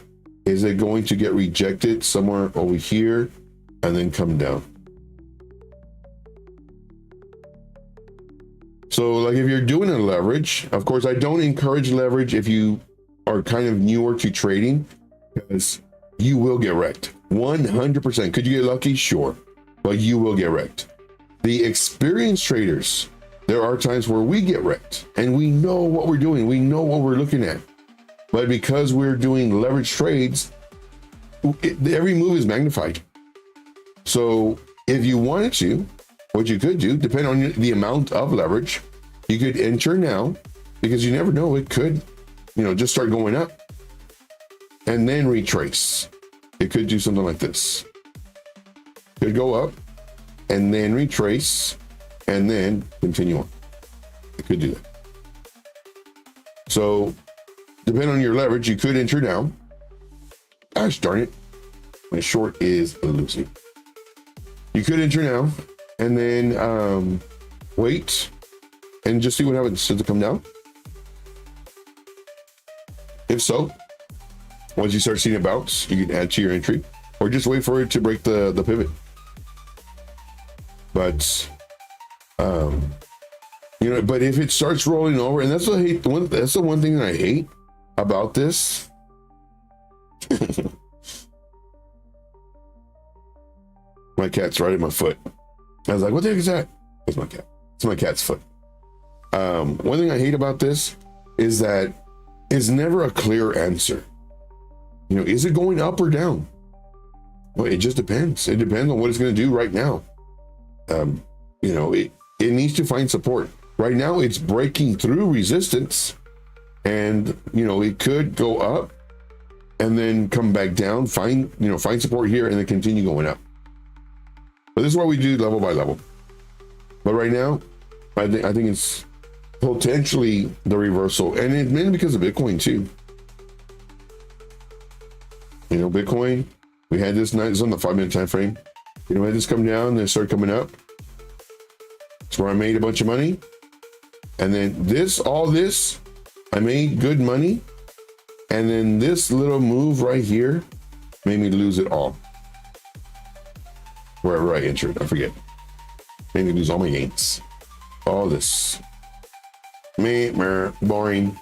is it going to get rejected somewhere over here and then come down? So like if you're doing a leverage, of course, I don't encourage leverage if you are kind of newer to trading, because you will get wrecked 100%. Could you get lucky? Sure, but you will get wrecked. The experienced traders, there are times where we get wrecked and we know what we're doing. We know what we're looking at, but because we're doing leverage trades, every move is magnified. So if you wanted to, what you could do, depending on the amount of leverage, you could enter now, because you never know, it could, just start going up and then retrace. It could do something like this. It could go up and then retrace and then continue on. It could do that. So depending on your leverage, you could enter now. Gosh darn it. My short is losing. You could enter now and then wait and just see what happens. Does it come down? If so, once you start seeing it bounce, you can add to your entry or just wait for it to break the pivot. But you know, but if it starts rolling over, and that's what I hate, that's the one thing that I hate about this. My cat's right at my foot. I was like, what the heck is that? It's my cat. It's my cat's foot. One thing I hate about this is that it's never a clear answer. You know, is it going up or down? Well, it just depends. It depends on what it's going to do right now. You know, it needs to find support. Right now, it's breaking through resistance, and you know, it could go up and then come back down, find support here, and then continue going up. But this is what we do level by level. But right now, I think it's potentially the reversal, and it's mainly because of Bitcoin too. You know, Bitcoin, we had this night, it's on the 5-minute time frame. You know, had this come down, then start coming up. It's where I made a bunch of money. And then all this, I made good money. And then this little move right here made me lose it all. Wherever I entered, I forget. Made me lose all my gains. All this. Boring.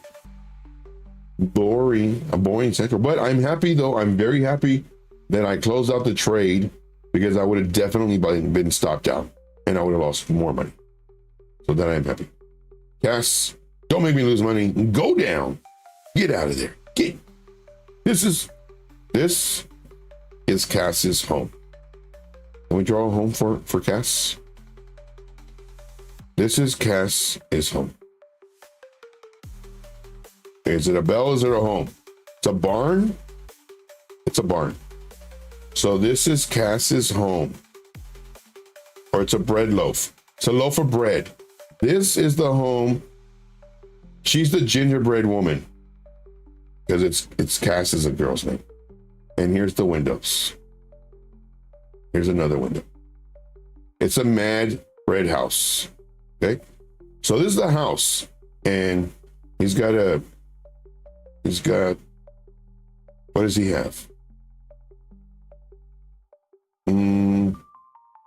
A boring central. But I'm happy though. I'm very happy that I closed out the trade, because I would have definitely been stopped out and I would have lost more money. So that I'm happy. Cass, don't make me lose money. Go down. Get out of there. This is Cass's home. Can we draw a home for Cass? This is Cass's home. Is it a bell? Is it a home? It's a barn. It's a barn. So this is Cass's home. Or it's a bread loaf. It's a loaf of bread. This is the home. She's the gingerbread woman. Because it's Cass is a girl's name. And here's the windows. Here's another window. It's a mad bread house. Okay. So this is the house. And he's got, what does he have?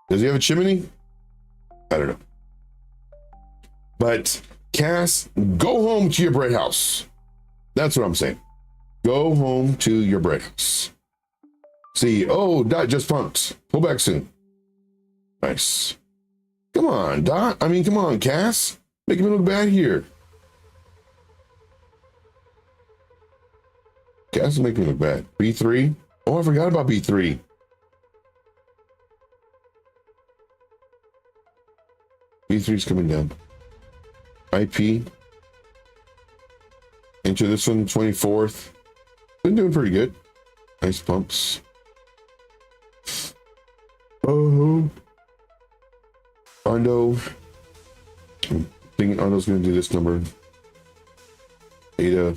Does he have a chimney? I don't know. But Cass, go home to your bread house. That's what I'm saying. Go home to your bread house. See, oh, Dot just pumped. Pull back soon. Nice. Come on, Dot. I mean, come on, Cass. Making me look bad here. Cass is making me look bad. B3. Oh, I forgot about B3. B3's coming down. IP. Into this one, 24th. Been doing pretty good. Nice pumps. Oh. Ondo. I'm thinking Ondo's going to do this number. Ada.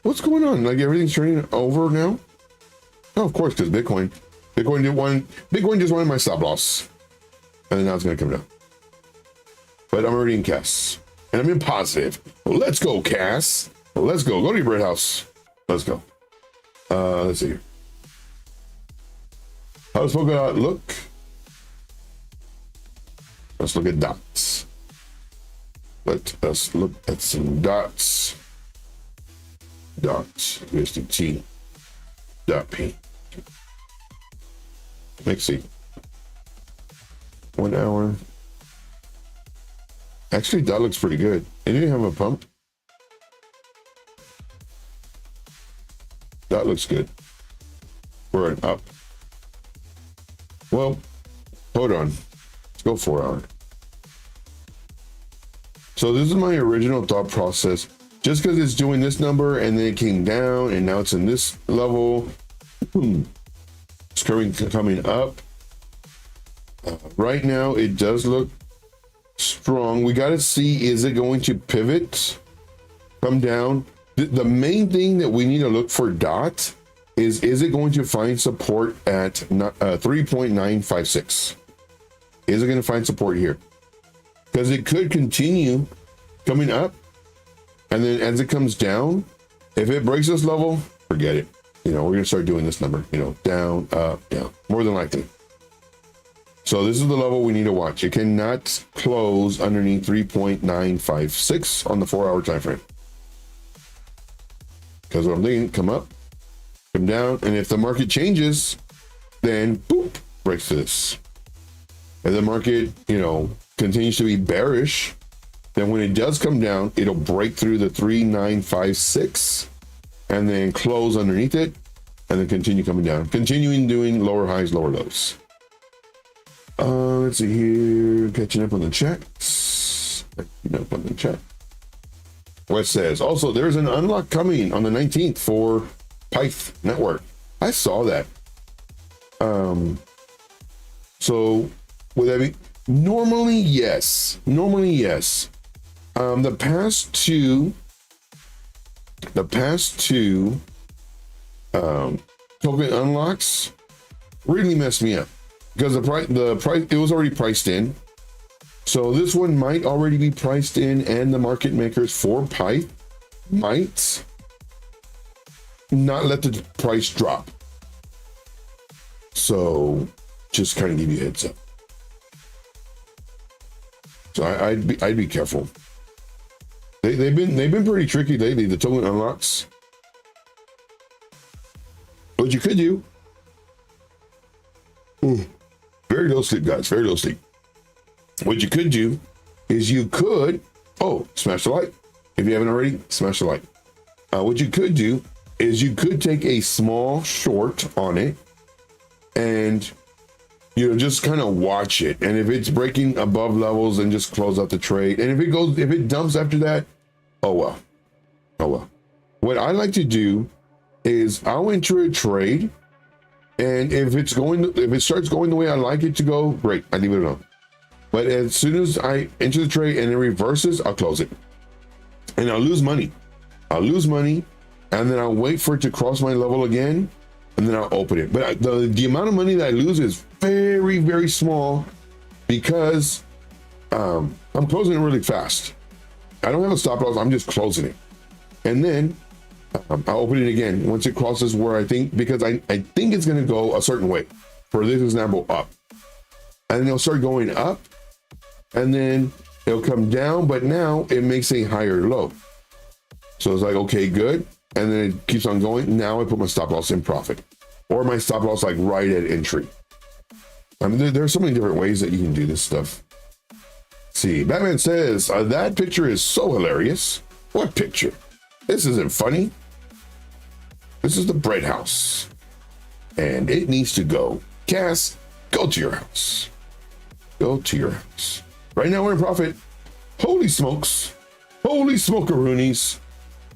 What's going on? Like everything's turning over now? Oh, of course, because Bitcoin. Bitcoin just wanted my stop loss. And then now it's going to come down. But I'm already in Cass. And I'm in positive. Well, let's go, Cass. Well, let's go. Go to your bread house. Let's go. Let's see here. How does Polkadot look? Let's look at dots. Let us look at some dots. Dots. USDT. Dot P. Let's see. 1 hour. Actually, that looks pretty good. It didn't have a pump. That looks good. We're an up. Well, hold on. Let's go 4 hour. So this is my original thought process. Just because it's doing this number and then it came down and now it's in this level. It's coming up. Right now, it does look strong. We got to see, is it going to pivot, come down? The main thing that we need to look for DOT is it going to find support at 3.956? Is it going to find support here? Because it could continue coming up, and then as it comes down, if it breaks this level, forget it. You know, we're going to start doing this number, you know, down, up, down, more than likely. So this is the level we need to watch. It cannot close underneath 3.956 on the 4-hour time frame. Because what I'm thinking, come up, come down, and if the market changes, then boop, breaks to this. If the market, you know, continues to be bearish, then when it does come down, it'll break through the 3.956 and then close underneath it and then continue coming down, continuing doing lower highs, lower lows. Let's see here, catching up on the chats. What it says, also, there's an unlock coming on the 19th for Pyth Network. I saw that. So would that be? Normally, yes. The past two token unlocks really messed me up because the price it was already priced in. So this one might already be priced in, and the market makers for Pyth might not let the price drop. So just kind of give you a heads up. So I'd be careful. They've been pretty tricky lately, the token unlocks. What you could do, very low sleep, guys, very low sleep. What you could do is you could, smash the like. If you haven't already, smash the like. What you could do is you could take a small short on it and, you know, just kind of watch it. And if it's breaking above levels, then just close out the trade. And if it dumps after that, oh well. What I like to do is I'll enter a trade. And if it starts going the way I like it to go, great, I leave it alone. But as soon as I enter the trade and it reverses, I'll close it. And I'll lose money. And then I'll wait for it to cross my level again. And then I'll open it. But the amount of money that I lose is very, very small because I'm closing it really fast. I don't have a stop loss. I'm just closing it. And then I'll open it again once it crosses where I think, because I think it's going to go a certain way. For this example, up. And then it'll start going up. And then it'll come down. But now it makes a higher low. So it's like, okay, good. And then it keeps on going. Now I put my stop loss in profit, or my stop loss like right at entry. I mean, there are so many different ways that you can do this stuff. See, Batman says, that picture is so hilarious. What picture? This isn't funny. This is the bread house. And it needs to go. Cass, go to your house. Go to your house. Right now we're in profit. Holy smokes. Holy smokeroonies.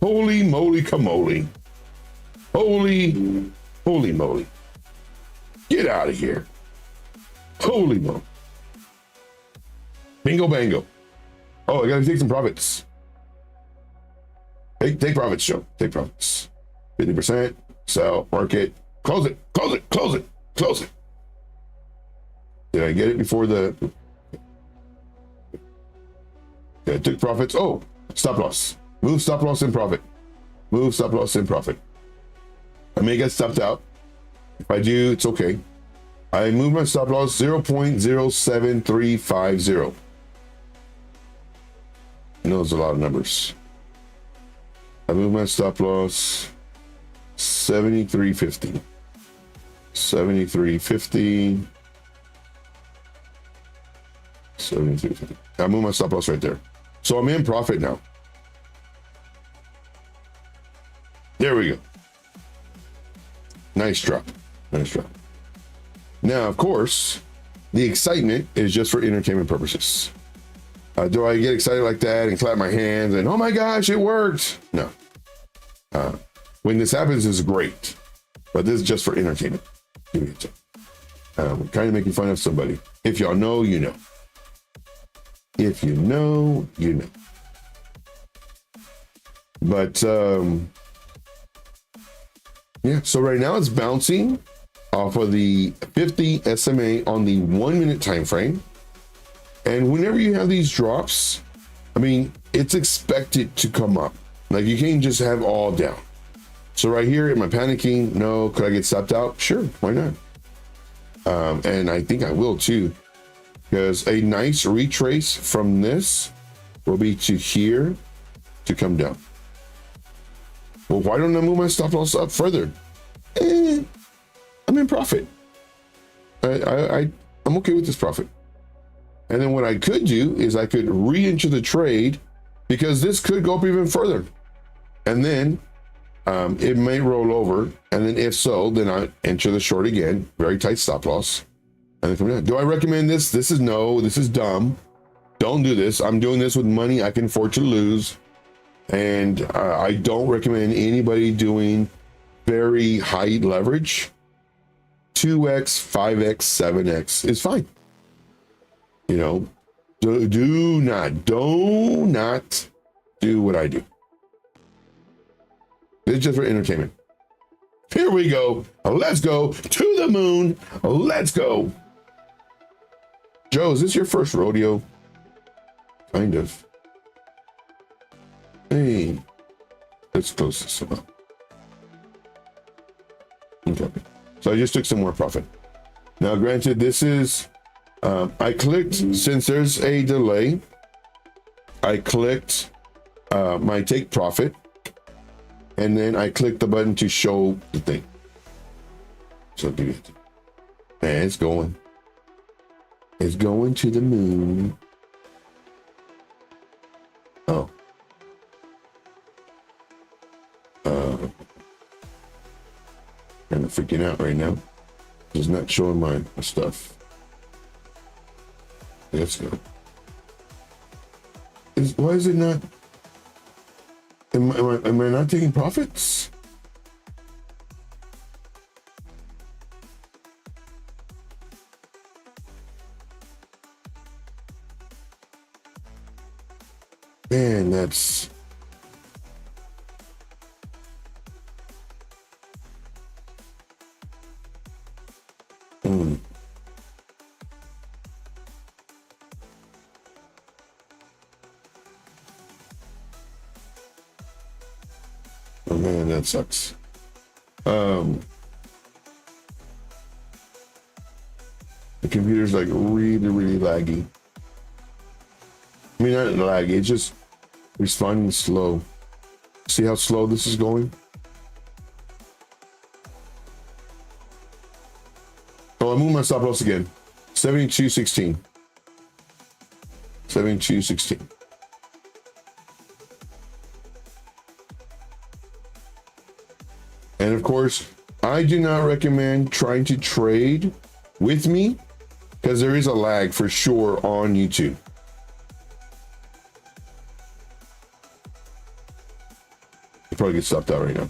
Holy moly camole. Holy moly. Get out of here. Holy moly. Bingo bango. Oh, I gotta take some profits. Take profits, Joe. Take profits. 50%. Sell. Market. Close it. Did I get it before the... Okay, I took profits. Oh, stop loss. Move stop loss in profit. I may get stopped out. If I do, it's okay. I move my stop loss 0.07350. I know it's a lot of numbers. I move my stop loss 73.50. 73.50. 73.50. I move my stop loss right there. So I'm in profit now. There we go. Nice drop. Now, of course, the excitement is just for entertainment purposes. Do I get excited like that and clap my hands and, oh my gosh, it worked? No. When this happens, it's great. But this is just for entertainment. Kind of making fun of somebody. If y'all know, you know. If you know, you know. But yeah, so right now it's bouncing off of the 50 SMA on the 1 minute time frame. And whenever you have these drops, I mean, it's expected to come up. Like, you can't just have all down. So right here, am I panicking? No. Could I get stopped out? Sure, why not? And I think I will too, because a nice retrace from this will be to here to come down. Well, why don't I move my stop loss up further? I'm in profit. I'm okay with this profit. And then what I could do is I could re-enter the trade, because this could go up even further. And then it may roll over. And then if so, then I enter the short again, very tight stop loss. And then come down. Do I recommend this? This is no, this is dumb. Don't do this. I'm doing this with money I can afford to lose. And I don't recommend anybody doing very high leverage. 2x, 5x, 7x is fine. You know, do not do what I do. It's just for entertainment. Here we go. Let's go to the moon. Let's go. Joe, is this your first rodeo? Kind of. Hey, let's close this up. Okay. So I just took some more profit. Now, granted, this is, I clicked, since there's a delay, I clicked my take profit, and then I clicked the button to show the thing. So do it. Man, it's going. It's going to the moon. Oh. Kind of freaking out right now. It's not showing my stuff. Let's go. Why is it not? Am I not taking profits? Man, that's. Oh man, that sucks. The computer's like really laggy. I mean, not laggy, it's just responding slow. See how slow this is going? Oh, I moved my stop loss again. 72.16. 72.16. And of course, I do not recommend trying to trade with me, because there is a lag for sure on YouTube. You probably get stopped out right now.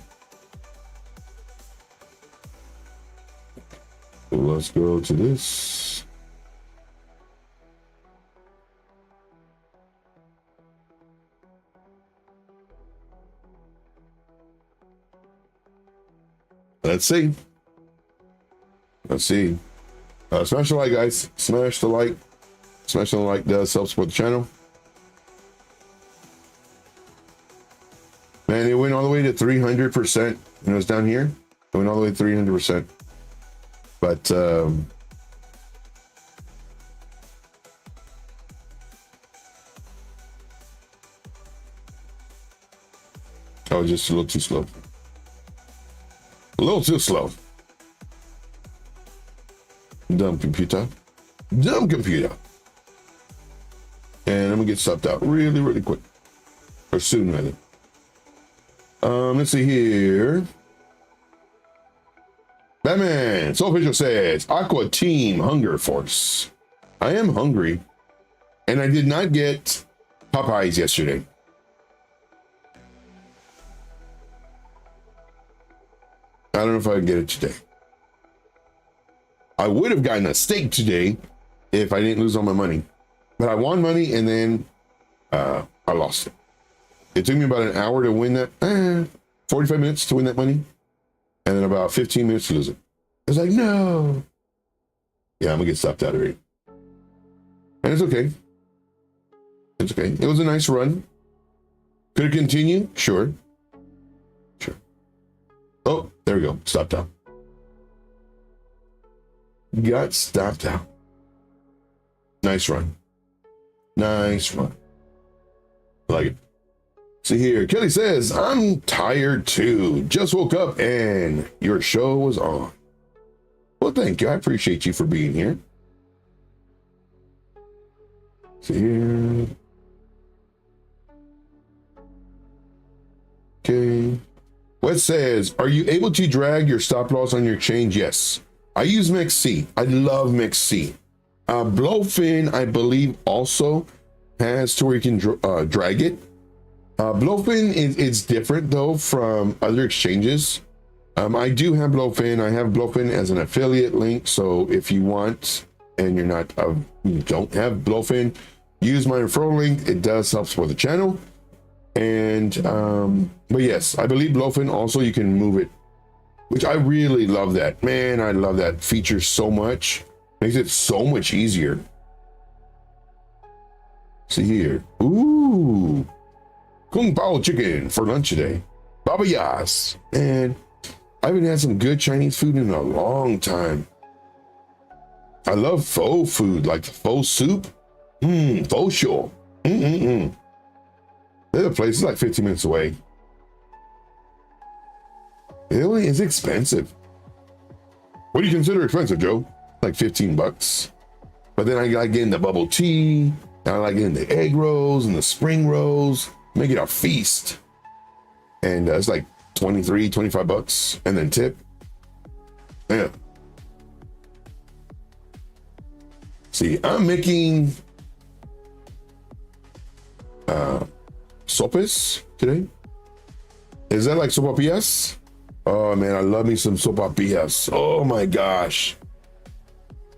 So let's go to this. Let's see. Let's see. Smash the like, guys. Smash the like. Smashing the like does help support the channel. Man, it went all the way to 300%. When it was down here, it went all the way to 300%. But I was just a little too slow. A little too slow. Dumb computer. Dumb computer. And I'm gonna get stopped out really quick. Or soon, rather. Let's see here. Batman, Soul Official says, Aqua Team Hunger Force. I am hungry. And I did not get Popeyes yesterday. I don't know if I can get it today. I would have gotten a steak today if I didn't lose all my money. But I won money and then I lost it. It took me about an hour to win that, 45 minutes to win that money, and then about 15 minutes to lose it. I was like, no. Yeah, I'm gonna get stopped out of it. And it's okay. It's okay. It was a nice run. Could it continue? Sure. Sure. Oh, there we go. Stopped out. Got stopped out. Nice run. Nice run. I like it. See here, Kelly says, I'm tired too. Just woke up and your show was on. Well, thank you. I appreciate you for being here. See here. Okay. What says, are you able to drag your stop loss on your exchange? Yes. I use MEXC. I love MEXC. Blowfin, I believe, also has to where you can drag it. Blowfin is different though from other exchanges. I do have Blowfin. I have Blowfin as an affiliate link. So if you want and you're not, you don't have Blowfin, use my referral link. It does help support the channel. And but yes, I believe Blowfin also you can move it, which I really love that. Man, I love that feature so much. Makes it so much easier. See here. Ooh. Kung Pao chicken for lunch today. Baba Yas. Man, I haven't had some good Chinese food in a long time. I love pho food, like pho soup. Pho sure. There's a place, it's like 15 minutes away. It only is expensive. What do you consider expensive, Joe? Like 15 bucks. But then I like getting the bubble tea, and I like getting the egg rolls and the spring rolls. Make it a feast. And it's like 23, 25 bucks, and then tip. Yeah. See, I'm making sopes today. Is that like sopapillas? Oh man, I love me some sopapillas. Oh my gosh.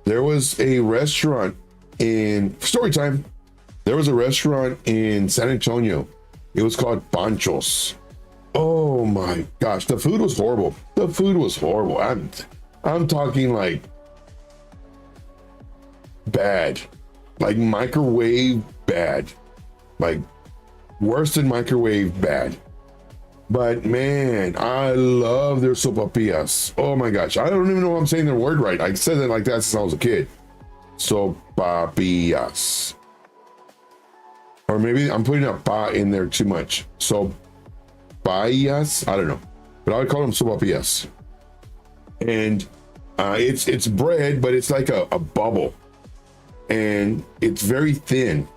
There was a restaurant in story time. There was a restaurant in San Antonio. It was called Panchos. Oh my gosh, the food was horrible. The food was horrible. I'm talking like bad, like microwave bad, like worse than microwave bad. But man, I love their sopapillas. Oh my gosh, I don't even know if I'm saying their word right. I said it like that since I was a kid. Sopapillas. Or maybe I'm putting a pa in there too much. So paillas, I don't know, but I would call them sopapillas. And it's bread, but it's like a bubble, and it's very thin.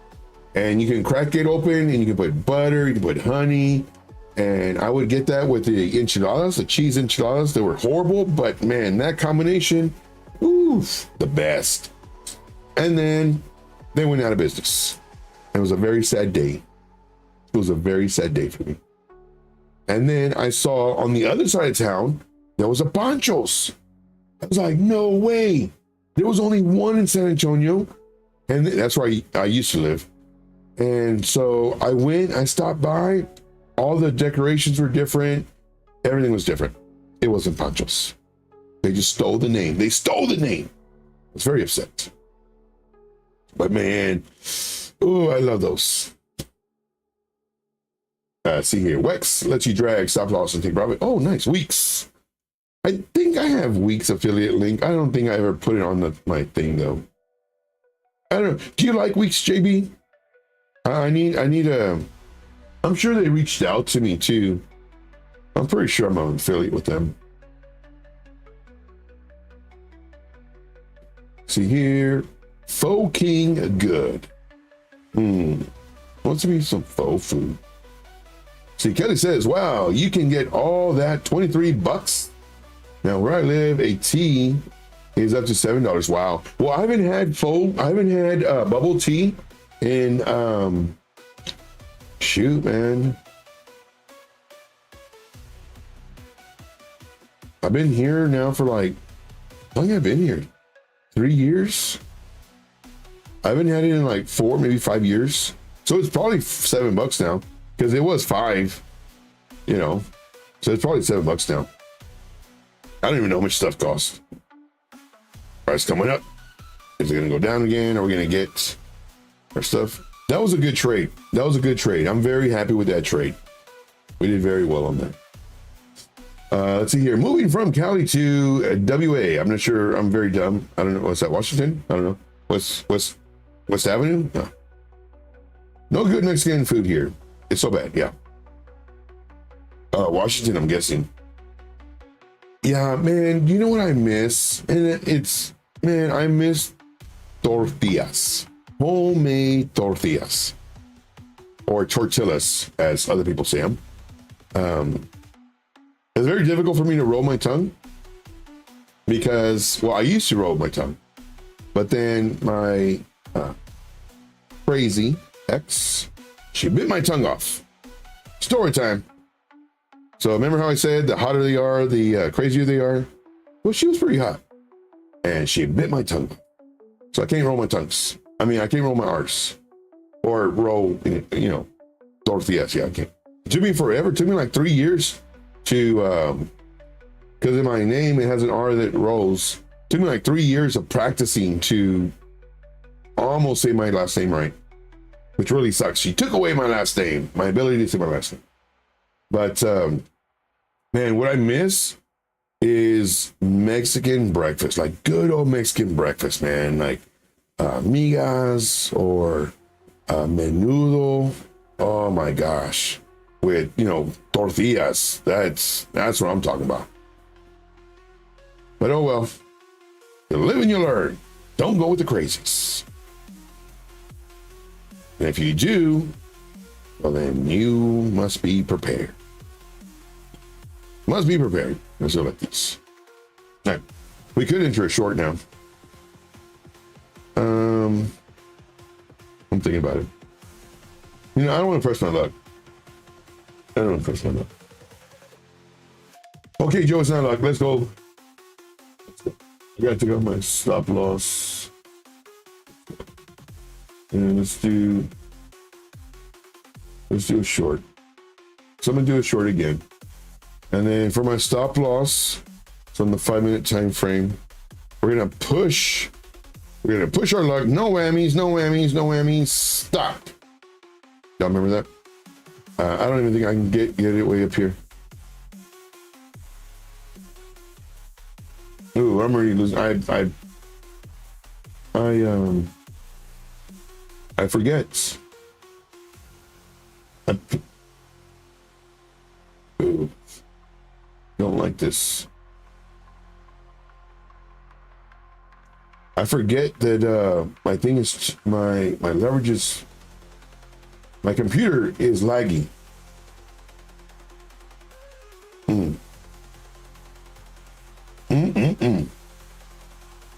And you can crack it open, and you can put butter, you can put honey. And I would get that with the enchiladas, the cheese enchiladas. They were horrible, but man, that combination, oof, the best. And then they went out of business. It was a very sad day. It was a very sad day for me. And then I saw on the other side of town, there was a Panchos. I was like, no way. There was only one in San Antonio. And that's where I used to live. And so I went, I stopped by. All the decorations were different. Everything was different. It wasn't Panchos. They just stole the name. They stole the name. I was very upset. But man, oh, I love those. See here, Wex lets you drag stop loss and take profit. Oh, nice. Weeks. I think I have Weeks affiliate link. I don't think I ever put it on my thing though. I don't know. Do you like Weeks, JB? I need a. I'm sure they reached out to me too. I'm pretty sure I'm an affiliate with them. See here, Faux King good. Wants to be some faux food. See, Kelly says, wow, you can get all that 23 bucks. Now where I live, a tea is up to $7. Wow. Well, I haven't had bubble tea in shoot, man. I've been here now for like, how long have I been here? 3 years? I haven't had it in like 4, maybe 5 years. So it's probably $7 now because it was 5, you know. So it's probably $7 now. I don't even know how much stuff costs. Price coming up. Is it going to go down again? Are we going to get our stuff? That was a good trade. That was a good trade. I'm very happy with that trade. We did very well on that. Let's see here. Moving from Cali to WA. I'm not sure. I'm very dumb. I don't know. What's that? Washington? I don't know. West Avenue? No. No good Mexican food here. It's so bad. Yeah. Washington, I'm guessing. Yeah, man. You know what I miss? And man, I miss tortillas. Homemade tortillas. Or tortillas, as other people say them. It's very difficult for me to roll my tongue because, well, I used to roll my tongue, but then my crazy ex, she bit my tongue off. Story time. So remember how I said the hotter they are, the crazier they are? Well, she was pretty hot and she bit my tongue. So I can't roll my tongues. I mean, I can't roll my R's or roll, you know, tortillas. Yeah, I can't. It took me forever. It took me like 3 years to because in my name it has an R that rolls. It took me like 3 years of practicing to almost say my last name right, which really sucks. She took away my last name, my ability to say my last name. But man, what I miss is Mexican breakfast, like good old Mexican breakfast, man, like migas or menudo. Oh my gosh. With, you know, tortillas. That's what I'm talking about. But oh well. You live and you learn. Don't go with the crazies. And if you do, well then you must be prepared. Must be prepared. Let's go like this. All right. We could enter a short now. I'm thinking about it. You know, I don't want to press my luck. I don't know if that's not. Okay, Joe, it's not luck. Let's go. I got to take out my stop loss. And let's do a short. So I'm gonna do a short again. And then for my stop loss, it's on the 5-minute time frame. We're gonna push our luck. No whammies, no whammies, no whammies. Stop. Y'all remember that? I don't even think I can get it way up here. Ooh, I'm already losing. I forget. Ooh, don't like this. I forget that my thing is my leverage is. My computer is laggy.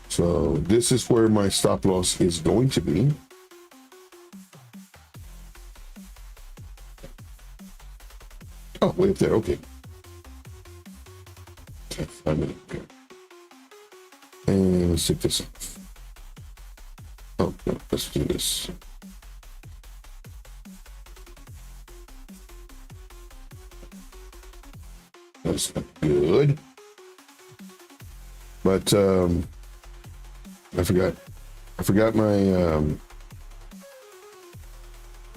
So this is where my stop loss is going to be. Oh, way up there. Okay. Okay. And let's take this off. Oh, no, let's do this. That's not good. But I forgot my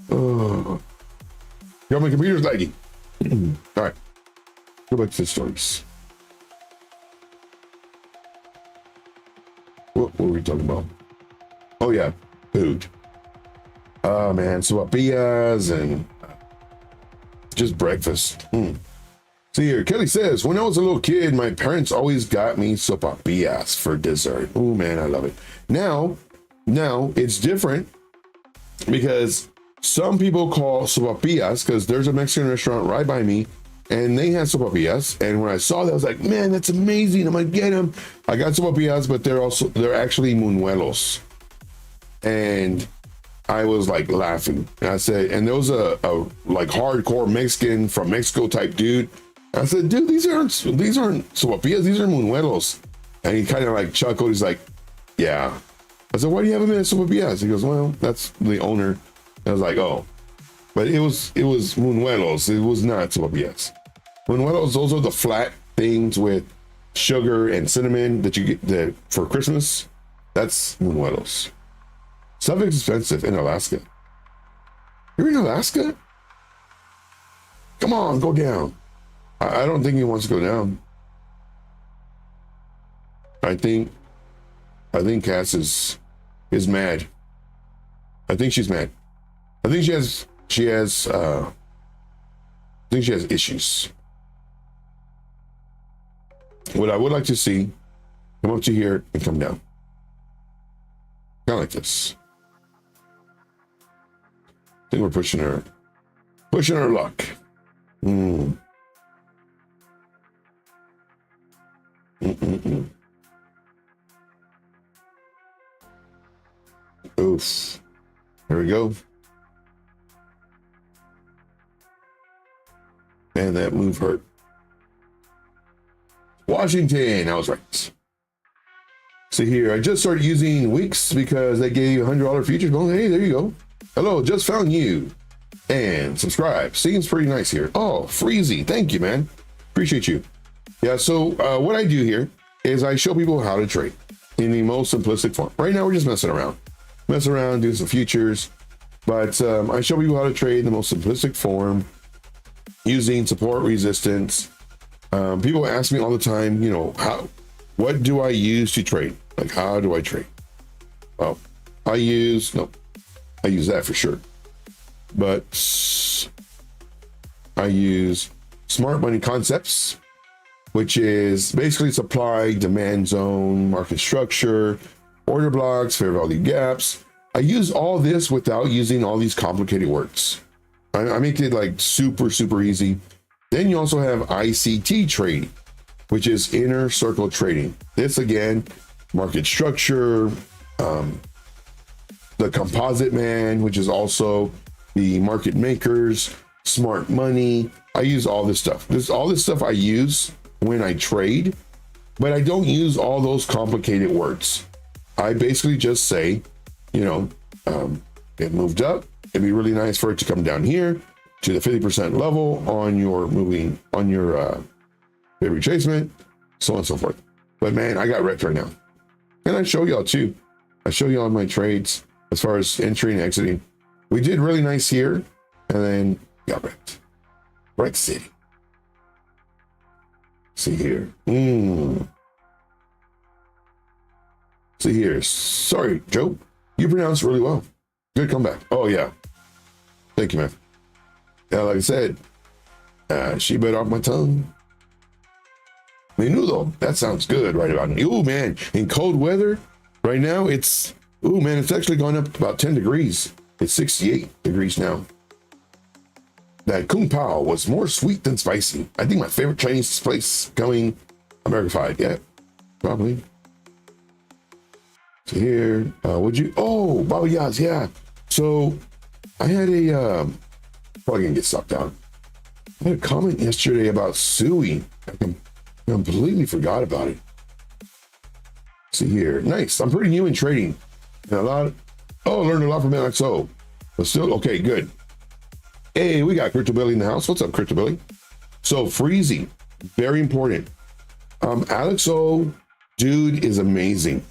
oh, got my computer's laggy. All right, go back to the stories. What were we talking about? Oh yeah, food. Oh man, sopapillas and just breakfast. See here, Kelly says, when I was a little kid, my parents always got me sopapillas for dessert. Oh man, I love it. Now it's different because some people call sopapillas, because there's a Mexican restaurant right by me and they had sopapillas. And when I saw that, I was like, man, that's amazing. I'm gonna get them. I got sopapillas, but they're actually munuelos. And I was like laughing. And I said, and there was a like hardcore Mexican from Mexico type dude. I said, dude, these aren't sopapillas, these are munuelos. And he kind of like chuckled. He's like, yeah, I said, why do you have him in SOPS? He goes, well, that's the owner. I was like, oh, but it was Munuelos. It was not SOPS. Munuelos, those are the flat things with sugar and cinnamon that you get for Christmas. That's Munuelos. Stuff is expensive in Alaska. You're in Alaska? Come on, go down. I don't think he wants to go down. I think Cass is mad. I think she's mad. I think she has issues. What I would like to see, come up to here and come down. Kind of like this. I think we're pushing her luck. Oof. There we go. And that move hurt. Washington, I was right. See here, I just started using Weeks because they gave $100 futures. Well, hey, there you go. Hello, just found you. And subscribe. Seems pretty nice here. Oh, Freezy, thank you, man. Appreciate you. Yeah, so what I do here is I show people how to trade in the most simplistic form. Right now, we're just messing around, doing some futures. But I show people how to trade in the most simplistic form using support, resistance. People ask me all the time, you know, what do I use to trade? Like, how do I trade? Well, I use that for sure. But I use smart money concepts, which is basically supply, demand zone, market structure, order blocks, fair value gaps. I use all this without using all these complicated words. I make it like super, super easy. Then you also have ICT trading, which is inner circle trading. This again, market structure, the composite man, which is also the market makers, smart money. I use all this stuff. All this stuff I use when I trade, but I don't use all those complicated words. I basically just say, you know, it moved up. It'd be really nice for it to come down here to the 50% level on your bid retracement, so on and so forth. But man, I got wrecked right now. And I show y'all too. I show y'all my trades as far as entering and exiting. We did really nice here and then got wrecked. Wreck City. See here. See here. Sorry, Joe. You pronounced really well. Good comeback. Oh yeah. Thank you, man. Yeah, like I said, she bit off my tongue. Menudo, that sounds good right about now. Ooh, man, in cold weather, right now, it's actually gone up about 10 degrees. It's 68 degrees now. That Kung Pao was more sweet than spicy. I think my favorite Chinese place going American-fied. Yeah, probably. So here, Baba Yaz, yeah. So I had a, probably gonna get sucked down. I had a comment yesterday about Sui. I completely forgot about it. See here, nice. I'm pretty new in trading. And learned a lot from LXO. But still, okay, good. Hey, we got Crypto Billy in the house. What's up, Crypto Billy? So Freezy, very important. LXO, dude is amazing.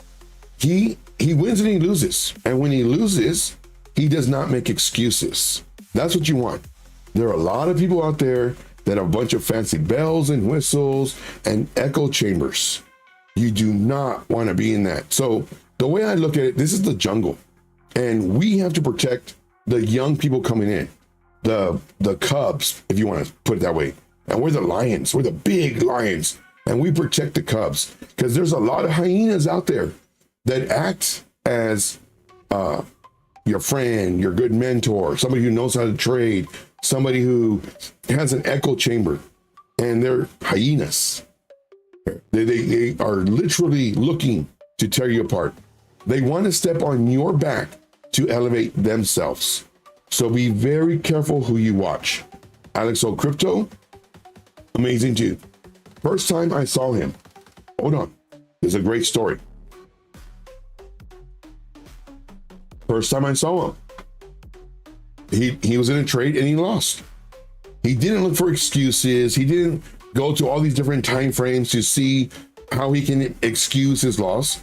He wins and he loses. And when he loses, he does not make excuses. That's what you want. There are a lot of people out there that have a bunch of fancy bells and whistles and echo chambers. You do not want to be in that. So the way I look at it, this is the jungle. And we have to protect the young people coming in. The cubs, if you want to put it that way. And we're the lions. We're the big lions. And we protect the cubs. Because there's a lot of hyenas out there that act as your friend, your good mentor, somebody who knows how to trade, somebody who has an echo chamber, and they're hyenas. They are literally looking to tear you apart. They want to step on your back to elevate themselves. So be very careful who you watch. Alexo Crypto, amazing dude. First time I saw him, hold on, there's a great story. First time I saw him, he was in a trade and he lost. He didn't look for excuses. He didn't go to all these different time frames to see how he can excuse his loss.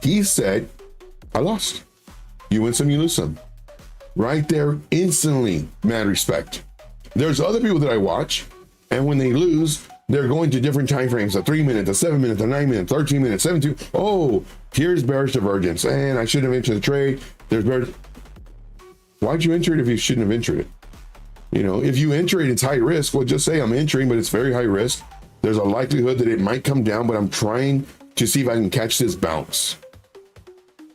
He said, I lost. You win some, you lose some. Right there, instantly, mad respect. There's other people that I watch, and when they lose, they're going to different time frames, a 3 minute, a 7 minute, a 9 minute, 13 minutes, 17. Oh, here's bearish divergence, and I shouldn't have entered the trade. There's bearish. Why'd you enter it if you shouldn't have entered it? You know, if you enter it, it's high risk. Well, just say I'm entering, but it's very high risk. There's a likelihood that it might come down, but I'm trying to see if I can catch this bounce.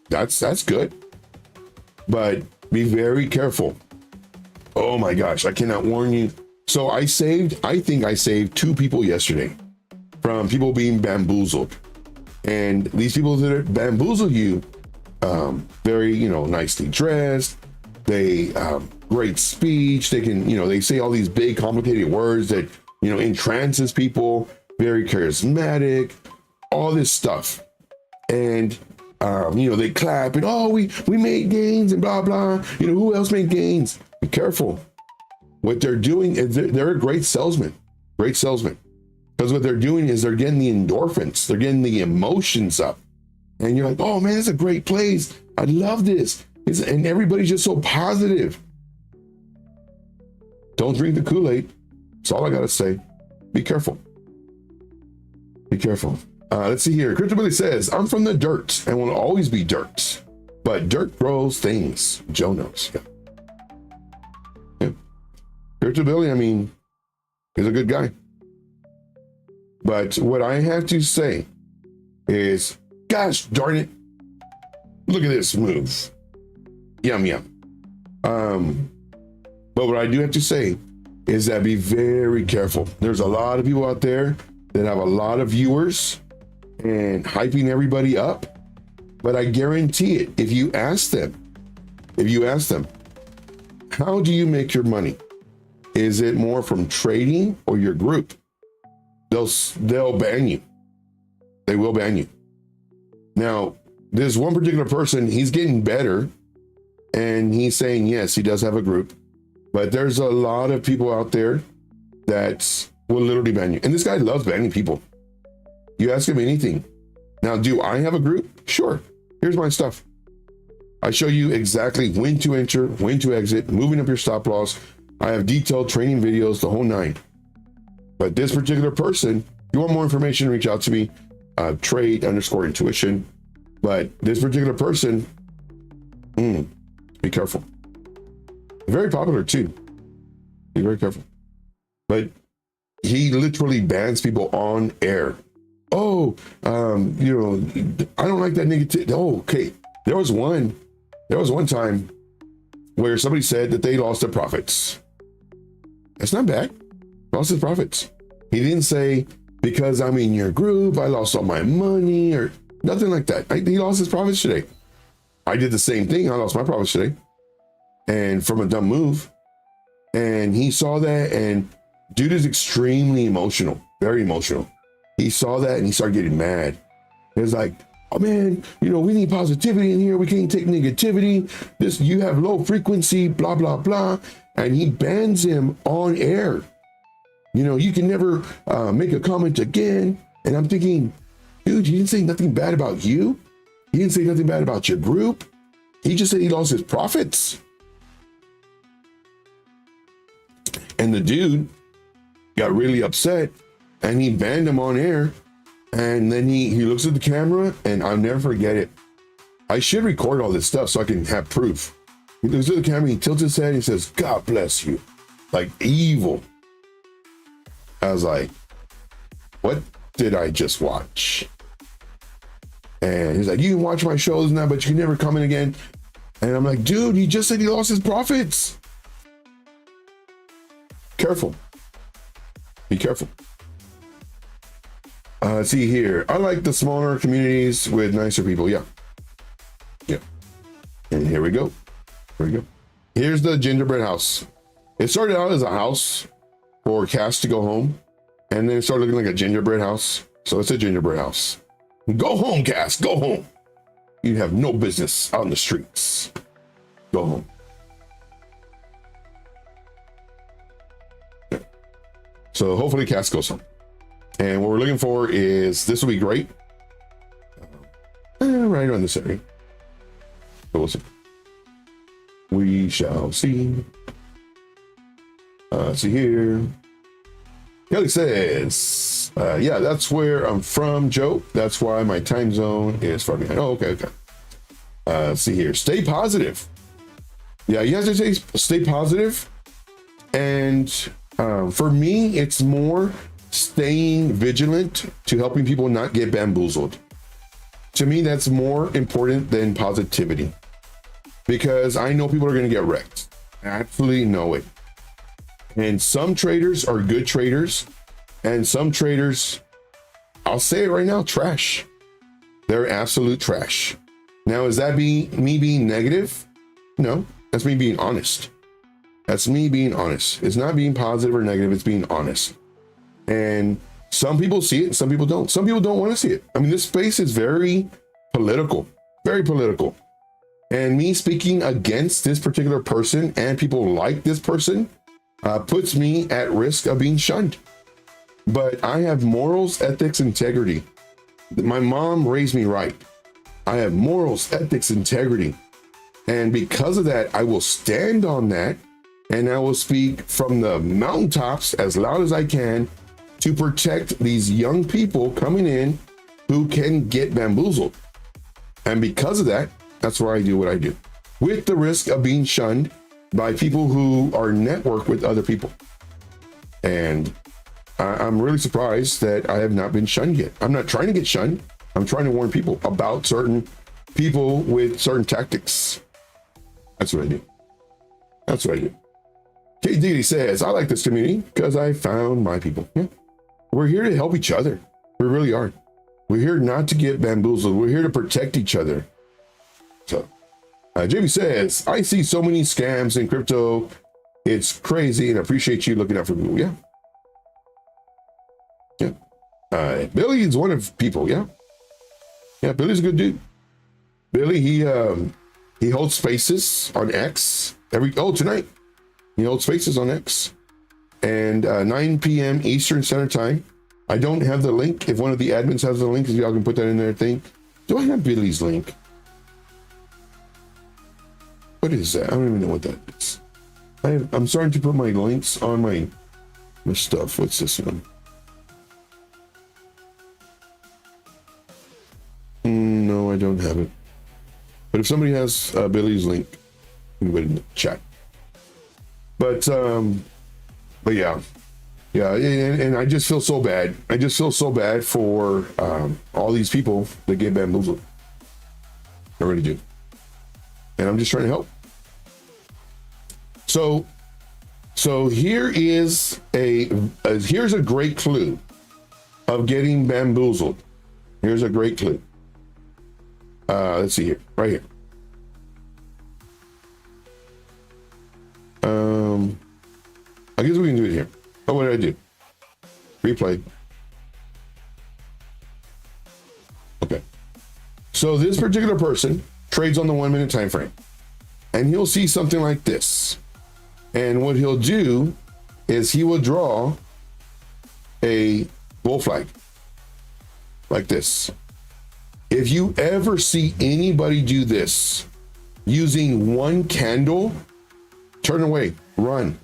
That's good. But be very careful. Oh my gosh, I cannot warn you. So I think I saved 2 people yesterday from people being bamboozled. And these people that bamboozle you, very, nicely dressed, they, great speech. They can, they say all these big complicated words that, entrances people, very charismatic, all this stuff. And, they clap and, oh, we made gains and blah, blah. Who else made gains? Be careful. What they're doing is they're a great salesman. Because what they're doing is they're getting the endorphins. They're getting the emotions up. And you're like, oh man, it's a great place. I love this. And everybody's just so positive. Don't drink the Kool-Aid. That's all I got to say. Be careful. Be careful. Let's see here. Crypto Billy says, I'm from the dirt and will always be dirt. But dirt grows things. Joe knows. Yeah. Crypto Billy, he's a good guy. But what I have to say is, gosh darn it, look at this move. Yum, yum. But what I do have to say is that be very careful. There's a lot of people out there that have a lot of viewers and hyping everybody up. But I guarantee it, if you ask them, how do you make your money? Is it more from trading or your group? They'll ban you. They will ban you. Now, there's one particular person, he's getting better, and he's saying, yes, he does have a group, but there's a lot of people out there that will literally ban you. And this guy loves banning people. You ask him anything. Now, do I have a group? Sure. Here's my stuff. I show you exactly when to enter, when to exit, moving up your stop loss. I have detailed training videos, the whole 9. But this particular person, if you want more information, reach out to me, trade_intuition. But this particular person, be careful. Very popular too. Be very careful. But he literally bans people on air. Oh, I don't like that negative. Oh, okay. There was one time where somebody said that they lost their profits. That's not bad. Lost his profits. He didn't say, because I'm in your group, I lost all my money or nothing like that. He lost his profits today. I did the same thing. I lost my profits today. And from a dumb move. And he saw that, and dude is extremely emotional, very emotional. He saw that and he started getting mad. He was like, oh man, we need positivity in here. We can't take negativity. You have low frequency, blah, blah, blah. And he bans him on air. You can never make a comment again. And I'm thinking, dude, he didn't say nothing bad about you. He didn't say nothing bad about your group. He just said he lost his profits. And the dude got really upset and he banned him on air. And then he looks at the camera, and I'll never forget it. I should record all this stuff so I can have proof. He looks at the camera, he tilts his head, and he says, God bless you. Like evil. I was like, what did I just watch? And he's like, you can watch my shows now, but you can never comment again. And I'm like, dude, he just said he lost his profits. Careful. Be careful. Let's see here. I like the smaller communities with nicer people. Yeah. And here we go. Here's the gingerbread house. It started out as a house for Cass to go home, and then it started looking like a gingerbread house. So it's a gingerbread house. Go home, Cass. Go home. You have no business out in the streets. go home. Yeah. So hopefully Cass goes home. And what we're looking for is, this will be great. Right on this area. But we'll see. We shall see. See here. Kelly says, yeah, that's where I'm from, Joe. That's why my time zone is far behind. Oh, okay. See here. Stay positive. Yeah, you have to stay positive. And for me, it's more staying vigilant to helping people not get bamboozled. To me, that's more important than positivity, because I know people are going to get wrecked. I absolutely know it. And some traders are good traders, and some traders, I'll say it right now, trash. They're absolute trash. Now, is that me being negative? No, that's me being honest. That's me being honest. It's not being positive or negative, it's being honest. And some people see it, some people don't. Some people don't want to see it. I mean, this space is very political, very political. And me speaking against this particular person and people like this person puts me at risk of being shunned. But I have morals, ethics, integrity. My mom raised me right. I have morals, ethics, integrity. And because of that, I will stand on that, and I will speak from the mountaintops as loud as I can to protect these young people coming in who can get bamboozled. And because of that, that's why I do what I do, with the risk of being shunned by people who are networked with other people. And I'm really surprised that I have not been shunned yet. I'm not trying to get shunned. I'm trying to warn people about certain people with certain tactics. That's what I do. That's what I do. KD says, I like this community because I found my people. Yeah. We're here to help each other. We really are. We're here not to get bamboozled. We're here to protect each other. So, JB says, I see so many scams in crypto. It's crazy, and I appreciate you looking out for people. Yeah. Yeah. Billy is one of people. Yeah. Yeah. Billy's a good dude. Billy, he holds spaces on X tonight. He holds spaces on X. And 9 p.m. Eastern Standard Time. I don't have the link. If one of the admins has the link, y'all can put that in their thing. Do I have Billy's link? What is that? I don't even know what that is. I'm starting to put my links on my stuff. What's this one? No, I don't have it. But if somebody has Billy's link, you can put it in the chat. But yeah. Yeah, and I just feel so bad. I just feel so bad for all these people that get bamboozled. I really do. And I'm just trying to help. So here is here's a great clue of getting bamboozled. Here's a great clue. Let's see here, right here. I guess we can do it here. Oh, what did I do? Replay. Okay. So this particular person trades on the 1 minute time frame, and he'll see something like this. And what he'll do is he will draw a bull flag like this. If you ever see anybody do this using one candle, turn away, run.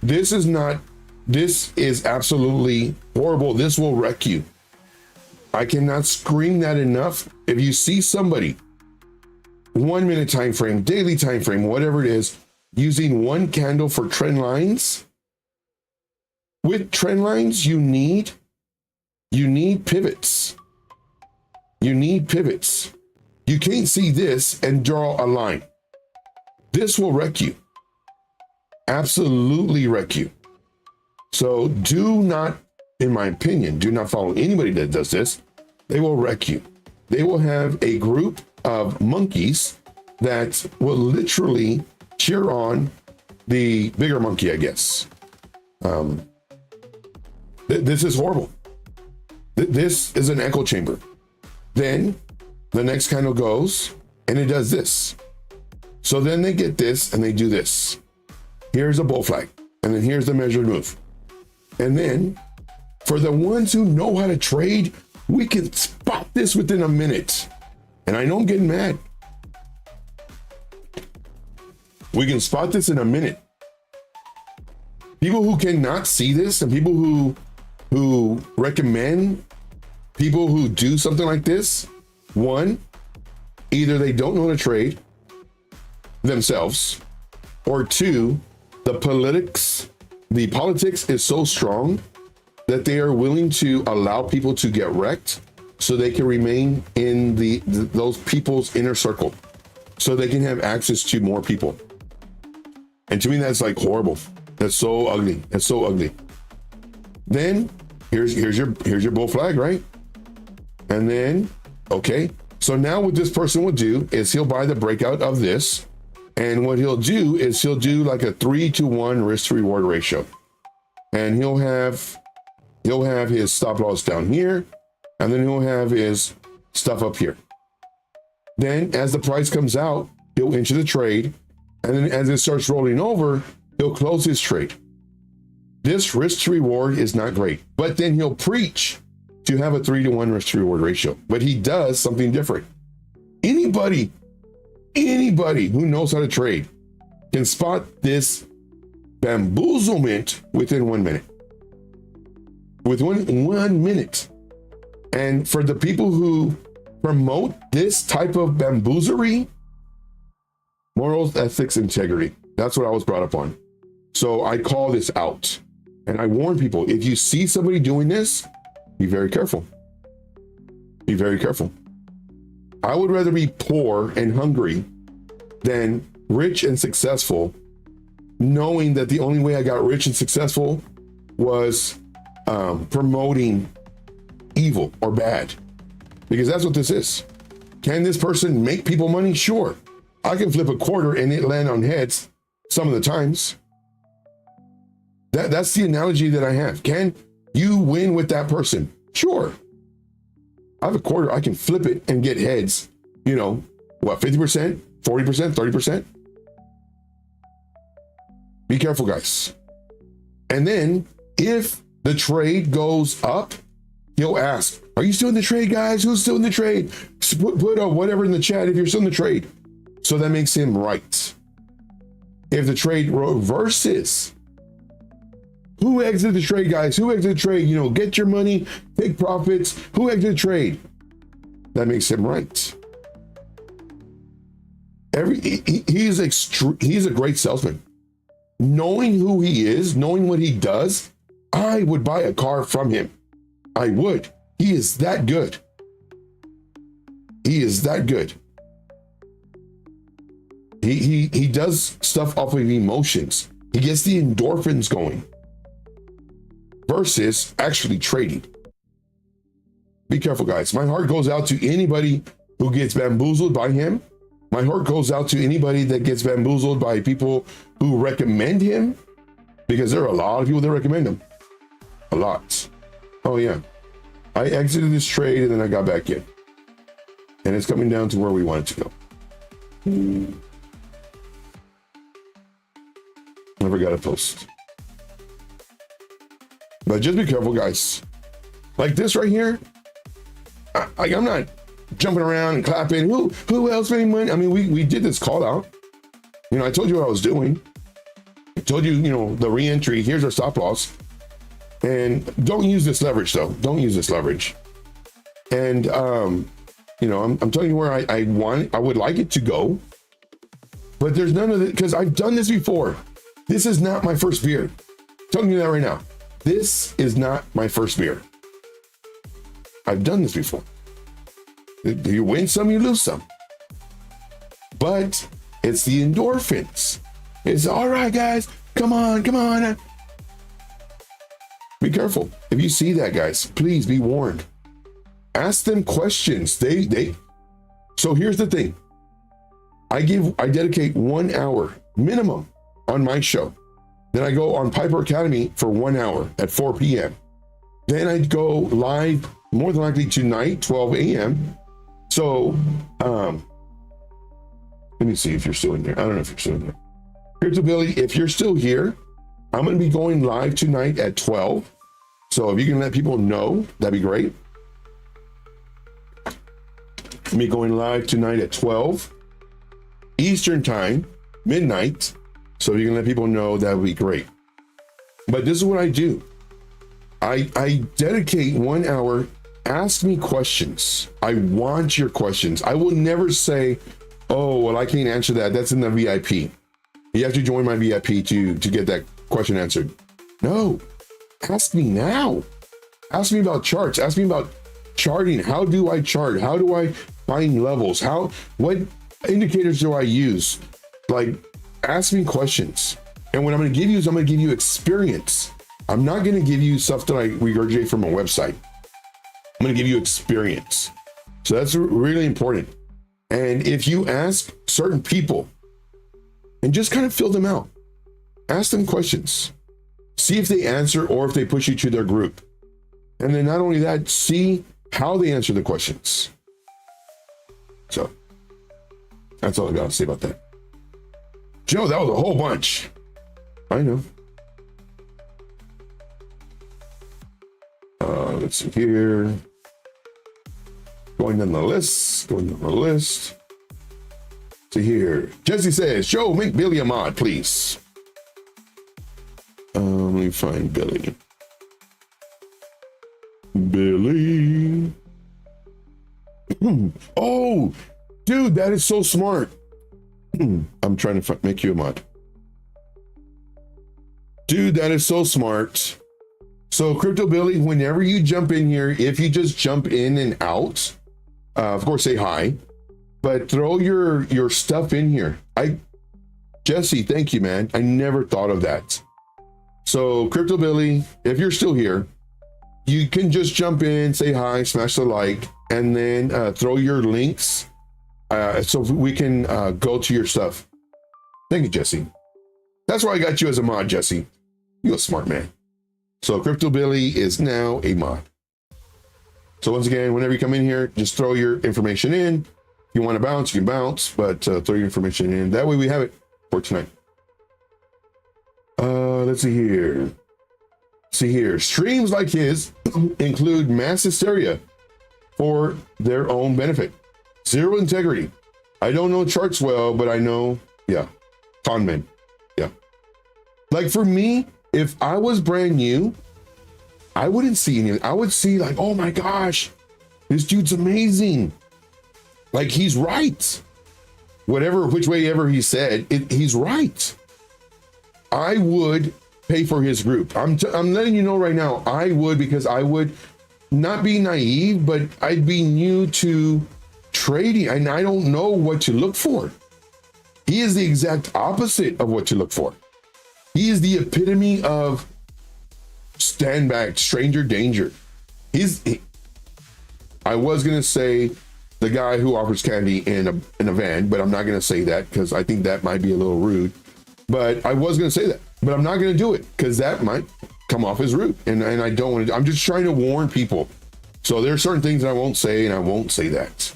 This is absolutely horrible. This will wreck you. I cannot scream that enough. If you see somebody, 1 minute time frame, daily time frame, whatever it is, using one candle for trend lines, with trend lines, you need pivots. You need pivots. You can't see this and draw a line. This will wreck you. Absolutely wreck you. So do not, in my opinion, do not follow anybody that does this. They will wreck you. They will have a group of monkeys that will literally cheer on the bigger monkey, I guess. This is horrible. This is an echo chamber. Then the next candle goes, and it does this. So then they get this and they do this. Here's a bull flag, and then here's the measured move. And then for the ones who know how to trade, we can spot this within a minute. And I know I'm getting mad. We can spot this in a minute. People who cannot see this and people who recommend people who do something like this, one, either they don't know how to trade themselves, or two, the politics is so strong that they are willing to allow people to get wrecked so they can remain in those people's inner circle, so they can have access to more people. And to me, that's like horrible. That's so ugly. That's so ugly. Then here's your bull flag, right? And then, okay. So now what this person will do is he'll buy the breakout of this. And what he'll do is he'll do like a 3-to-1 risk to reward ratio. And he'll have his stop loss down here. And then he'll have his stuff up here. Then as the price comes out, he'll enter the trade. And then as it starts rolling over, he'll close his trade. This risk to reward is not great, but then he'll preach to have a 3-to-1 risk to reward ratio, but he does something different. Anybody who knows how to trade can spot this bamboozlement within 1 minute. Within 1 minute. And for the people who promote this type of bamboozlery, morals, ethics, integrity. That's what I was brought up on. So I call this out. And I warn people, if you see somebody doing this, be very careful. Be very careful. I would rather be poor and hungry than rich and successful, knowing that the only way I got rich and successful was promoting evil or bad. Because that's what this is. Can this person make people money? Sure. I can flip a quarter and it land on heads some of the times. That's the analogy that I have. Can you win with that person? Sure. I have a quarter, I can flip it and get heads, 50%, 40%, 30%. Be careful, guys. And then if the trade goes up, he'll ask, are you still in the trade, guys? Who's still in the trade? Put whatever in the chat if you're still in the trade. So that makes him right. If the trade reverses, who exited the trade, guys? Who exited the trade? Get your money, take profits. Who exited the trade? That makes him right. He's a great salesman. Knowing who he is, knowing what he does, I would buy a car from him. I would. He is that good. He is that good. He does stuff off of emotions. He gets the endorphins going versus actually trading. Be careful, guys. My heart goes out to anybody who gets bamboozled by him. My heart goes out to anybody that gets bamboozled by people who recommend him, because there are a lot of people that recommend him. A lot. Oh yeah. I exited this trade and then I got back in. And it's coming down to where we want it to go. Never got a post. But just be careful, guys. Like this right here, I'm not jumping around and clapping. Who else made money? I mean, we did this call out. I told you what I was doing. I told you, the re-entry, here's our stop loss. And don't use this leverage though. Don't use this leverage. And, I'm telling you where I would like it to go, but there's none of it because I've done this before. This is not my first beer. I'm telling you that right now. This is not my first beer. I've done this before. You win some, you lose some. But it's the endorphins. It's all right, guys. Come on. Be careful. If you see that, guys, please be warned. Ask them questions. So here's the thing. I dedicate 1 hour minimum on my show. Then I go on Piper Academy for 1 hour at 4 p.m. Then I'd go live more than likely tonight, 12 a.m. So Let me see if you're still in there. I don't know if you're still in there. Crypto Billy, if you're still here, I'm going to be going live tonight at 12. So if you can let people know, that'd be great. Me going live tonight at 12 Eastern time, midnight. So if you can let people know, that would be great. But this is what I do. I dedicate 1 hour. Ask me questions. I want your questions. I will never say, oh, well, I can't answer that. That's in the VIP. You have to join my VIP to get that question answered. No, ask me now. Ask me about charts. Ask me about charting. How do I chart? How do I find levels? What indicators do I use? Like, ask me questions. And what I'm going to give you is I'm going to give you experience. I'm not going to give you stuff that I regurgitate from a website. I'm going to give you experience. So that's really important. And if you ask certain people and just kind of fill them out, ask them questions, see if they answer or if they push you to their group. And then not only that, see how they answer the questions. So that's all I got to say about that. Joe, that was a whole bunch. I know. Let's see here. Going down the list. See here. Jesse says, Joe, make Billy a mod, please. Let me find Billy. Billy. Oh, dude, that is so smart. I'm trying to make you a mod. Dude, that is so smart. So Crypto Billy, whenever you jump in here, if you just jump in and out, of course, say hi, but throw your stuff in here. Jesse, thank you, man. I never thought of that. So Crypto Billy, if you're still here, you can just jump in, say hi, smash the like, and then throw your links so we can go to your stuff. Thank you, Jesse. That's why I got you as a mod, Jesse. You're a smart man. So Crypto Billy is now a mod. So once again, whenever you come in here, just throw your information in. If you want to bounce, you can bounce, but throw your information in. That way we have it for tonight. Let's see here. Streams like his include mass hysteria for their own benefit. Zero integrity. I don't know charts well, but I know, yeah, con men. Yeah. Like for me, if I was brand new, I wouldn't see anything. I would see like, oh my gosh, this dude's amazing. Like he's right. Which way ever he said, he's right. I would pay for his group. I'm letting you know right now, I would, because I would not be naive, but I'd be new to trading and I don't know what to look for. He is the exact opposite of what to look for. He is the epitome of stand back, stranger danger. I was going to say the guy who offers candy in a van, but I'm not going to say that because I think that might be a little rude. But I was going to say that, but I'm not going to do it because that might come off as rude. And I don't want to, I'm just trying to warn people. So there are certain things that I won't say, and I won't say that.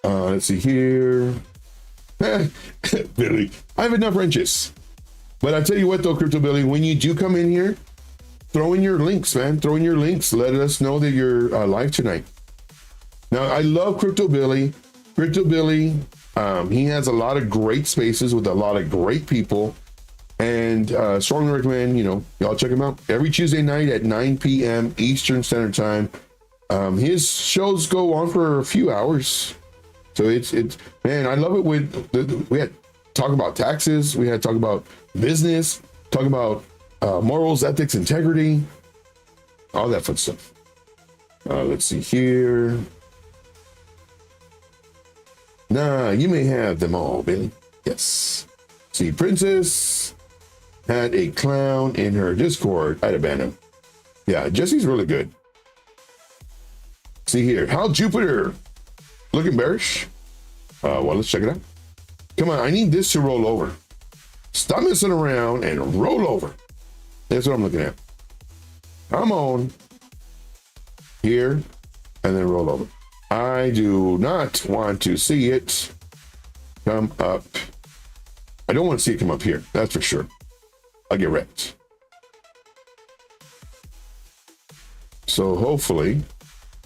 Let's see here. Billy, I have enough wrenches. But I tell you what though, Crypto Billy, when you do come in here, throw in your links, man. Throw in your links. Let us know that you're live tonight. Now, I love Crypto Billy. Crypto Billy, he has a lot of great spaces with a lot of great people. And strongly recommend, y'all check him out. Every Tuesday night at 9 p.m. Eastern Standard Time. His shows go on for a few hours. So it's man, I love it we had talk about taxes, we had talk about business, talk about morals, ethics, integrity, all that fun stuff. Let's see here. Nah, you may have them all, Billy. Yes. See, Princess had a clown in her Discord. I'd abandon him. Yeah, Jesse's really good. See here. How Jupiter? Looking bearish? Well, let's check it out. Come on, I need this to roll over. Stop messing around and roll over. That's what I'm looking at. Come on. Here, and then roll over. I do not want to see it come up. I don't want to see it come up here. That's for sure. I'll get wrecked. So hopefully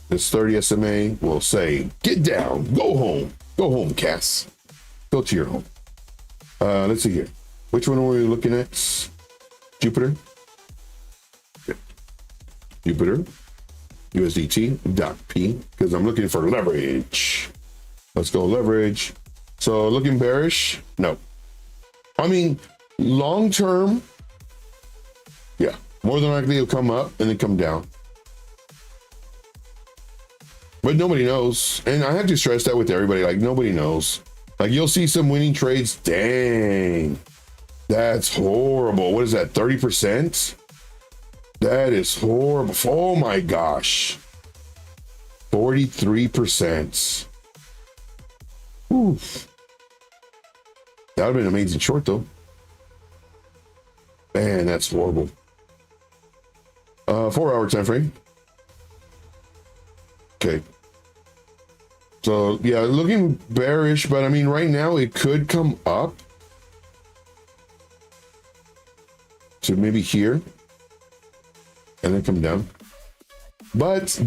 this 30 SMA will say, get down, go home, Cass. Go to your home. Let's see here. Which one are we looking at? Jupiter. Good. Jupiter. USDT.P, because I'm looking for leverage. Let's go leverage. So looking bearish? No. I mean, long term, yeah, more than likely it'll come up and then come down. But nobody knows. And I have to stress that with everybody. Like, nobody knows. Like, you'll see some winning trades. Dang. That's horrible. What is that? 30%? That is horrible. Oh my gosh. 43%. Oof. That would have been an amazing short though. Man, that's horrible. 4-hour time frame. Okay. So yeah, looking bearish, but I mean right now it could come up to maybe here and then come down. But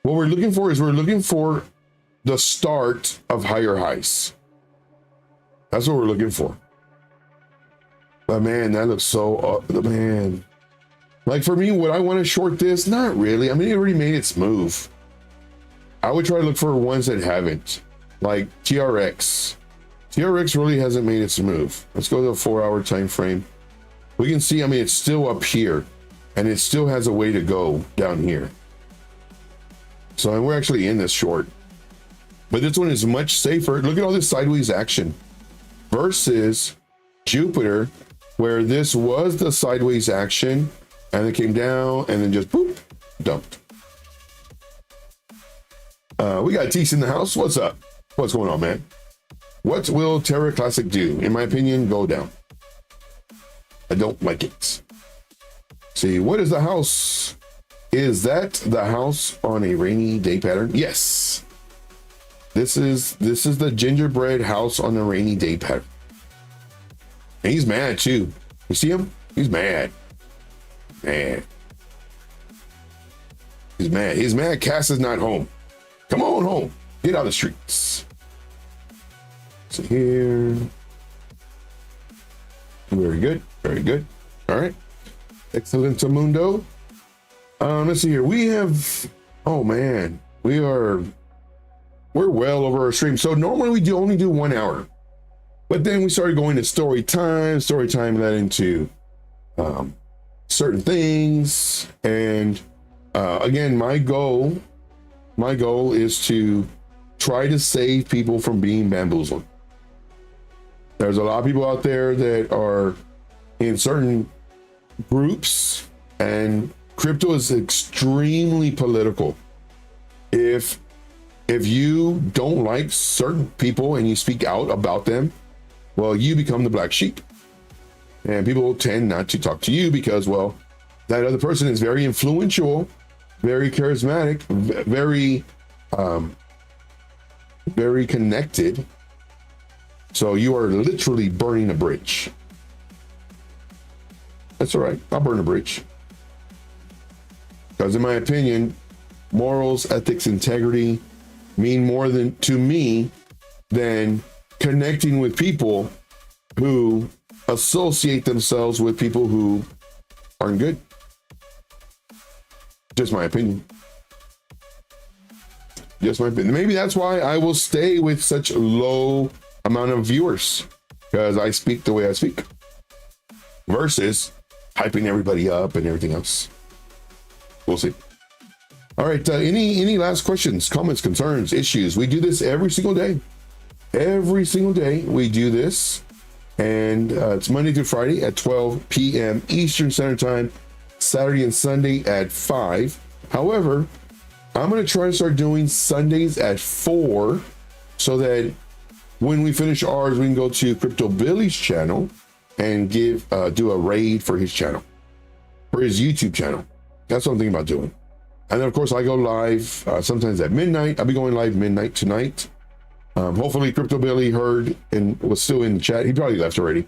what we're looking for is we're looking for the start of higher highs. That's what we're looking for. But man, that looks so man. Like for me, would I want to short this? Not really. I mean, it already made its move. I would try to look for ones that haven't, like TRX. TRX really hasn't made its move. Let's go to the 4-hour time frame. We can see, I mean, it's still up here and it still has a way to go down here. So we're actually in this short, but this one is much safer. Look at all this sideways action versus Jupiter, where this was the sideways action and it came down and then just boop, dumped. We got Tease in the house. What's up? What's going on, man? What will Terra Classic do? In my opinion, go down. I don't like it. See, what is the house? Is that the house on a rainy day pattern? Yes. This is the gingerbread house on a rainy day pattern. And he's mad too. You see him? He's mad. Man. He's mad. He's mad. Cass is not home. Come on home. Get out of the streets. So here. Very good. Very good. All right. Excellent, Mundo. Let's see here. We have, oh man, we're well over our stream. So normally we only do 1 hour, but then we started going to story time led into certain things. And again, my goal is to try to save people from being bamboozled. There's a lot of people out there that are in certain groups, and crypto is extremely political. If you don't like certain people and you speak out about them, well, you become the black sheep. And people tend not to talk to you because, well, that other person is very influential, very charismatic, very connected. So you are literally burning a bridge. That's all right. I'll burn a bridge. Because in my opinion, morals, ethics, integrity mean more to me than connecting with people who associate themselves with people who aren't good. Just my opinion. Just my opinion. Maybe that's why I will stay with such low amount of viewers, because I speak the way I speak versus hyping everybody up and everything else. We'll see. All right. Any last questions, comments, concerns, issues? We do this every single day. Every single day we do this. And it's Monday through Friday at 12 p.m. Eastern Standard Time, Saturday and Sunday at 5. However, I'm going to try to start doing Sundays at 4 so that when we finish ours, we can go to Crypto Billy's channel and do a raid for his channel, for his YouTube channel. That's what I'm thinking about doing. And then of course I go live sometimes at midnight. I'll be going live midnight tonight. Hopefully Crypto Billy heard and was still in the chat. He probably left already,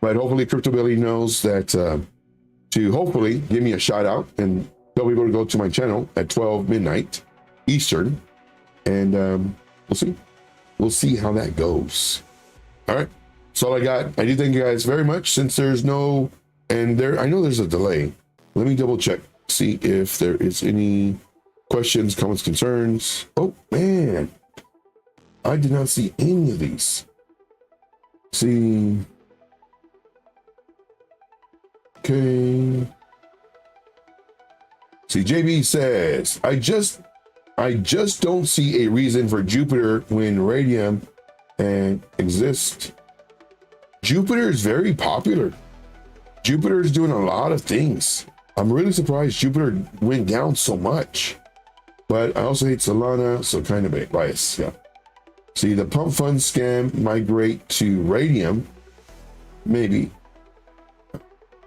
but hopefully Crypto Billy knows that to hopefully give me a shout out, and they'll be able to go to my channel at 12 midnight Eastern, and we'll see how that goes. All right, that's all I got. I do thank you guys very much. Since there's no, and there, I know there's a delay. Let me double check, see if there is any questions, comments, concerns. Oh man, I did not see any of these. See, okay. See, JB says, I just don't see a reason for Jupiter when Radium and exist. Jupiter is very popular. Jupiter is doing a lot of things. I'm really surprised Jupiter went down so much, but I also hate Solana, so kind of biased. Yeah. See, the pump fund scam migrate to Radium. Maybe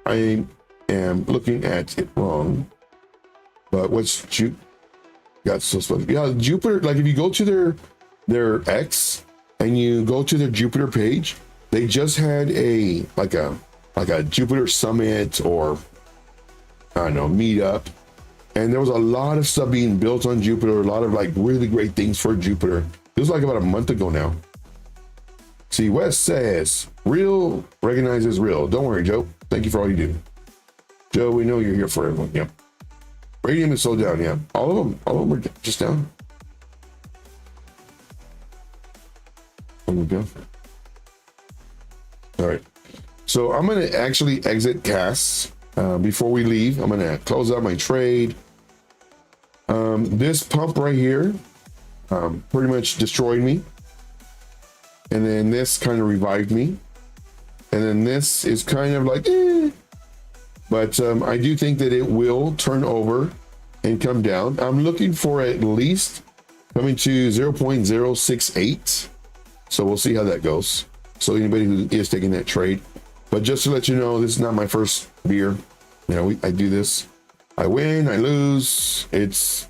I am looking at it wrong, but what's got so special? Yeah, Jupiter. Like if you go to their X and you go to their Jupiter page, they just had a like a Jupiter summit, or I don't know, meetup, and there was a lot of stuff being built on Jupiter, a lot of like really great things for Jupiter. It was like about a month ago now. See, Wes says, real recognizes real. Don't worry, Joe. Thank you for all you do. Joe, we know you're here for everyone. Yep. Radium is so down, yeah. All of them are just down. There we go. All right. So I'm going to actually exit CAS before we leave. I'm going to close out my trade. This pump right here pretty much destroyed me. And then this kind of revived me. And then this is kind of like, but I do think that it will turn over and come down. I'm looking for at least coming to 0.068. So we'll see how that goes. So anybody who is taking that trade, but just to let you know, this is not my first beer. You know, I do this. I win, I lose. It's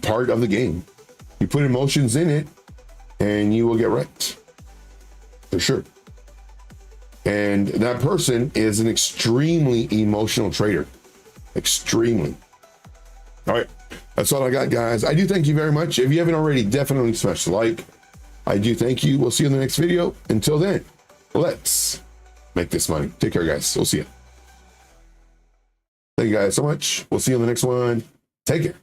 part of the game. You put emotions in it and you will get wrecked. For sure. And that person is an extremely emotional trader. Extremely. All right. That's all I got, guys. I do thank you very much. If you haven't already, definitely smash the like. I do thank you. We'll see you in the next video. Until then, let's make this money. Take care, guys. We'll see you. Thank you guys so much. We'll see you in the next one. Take care.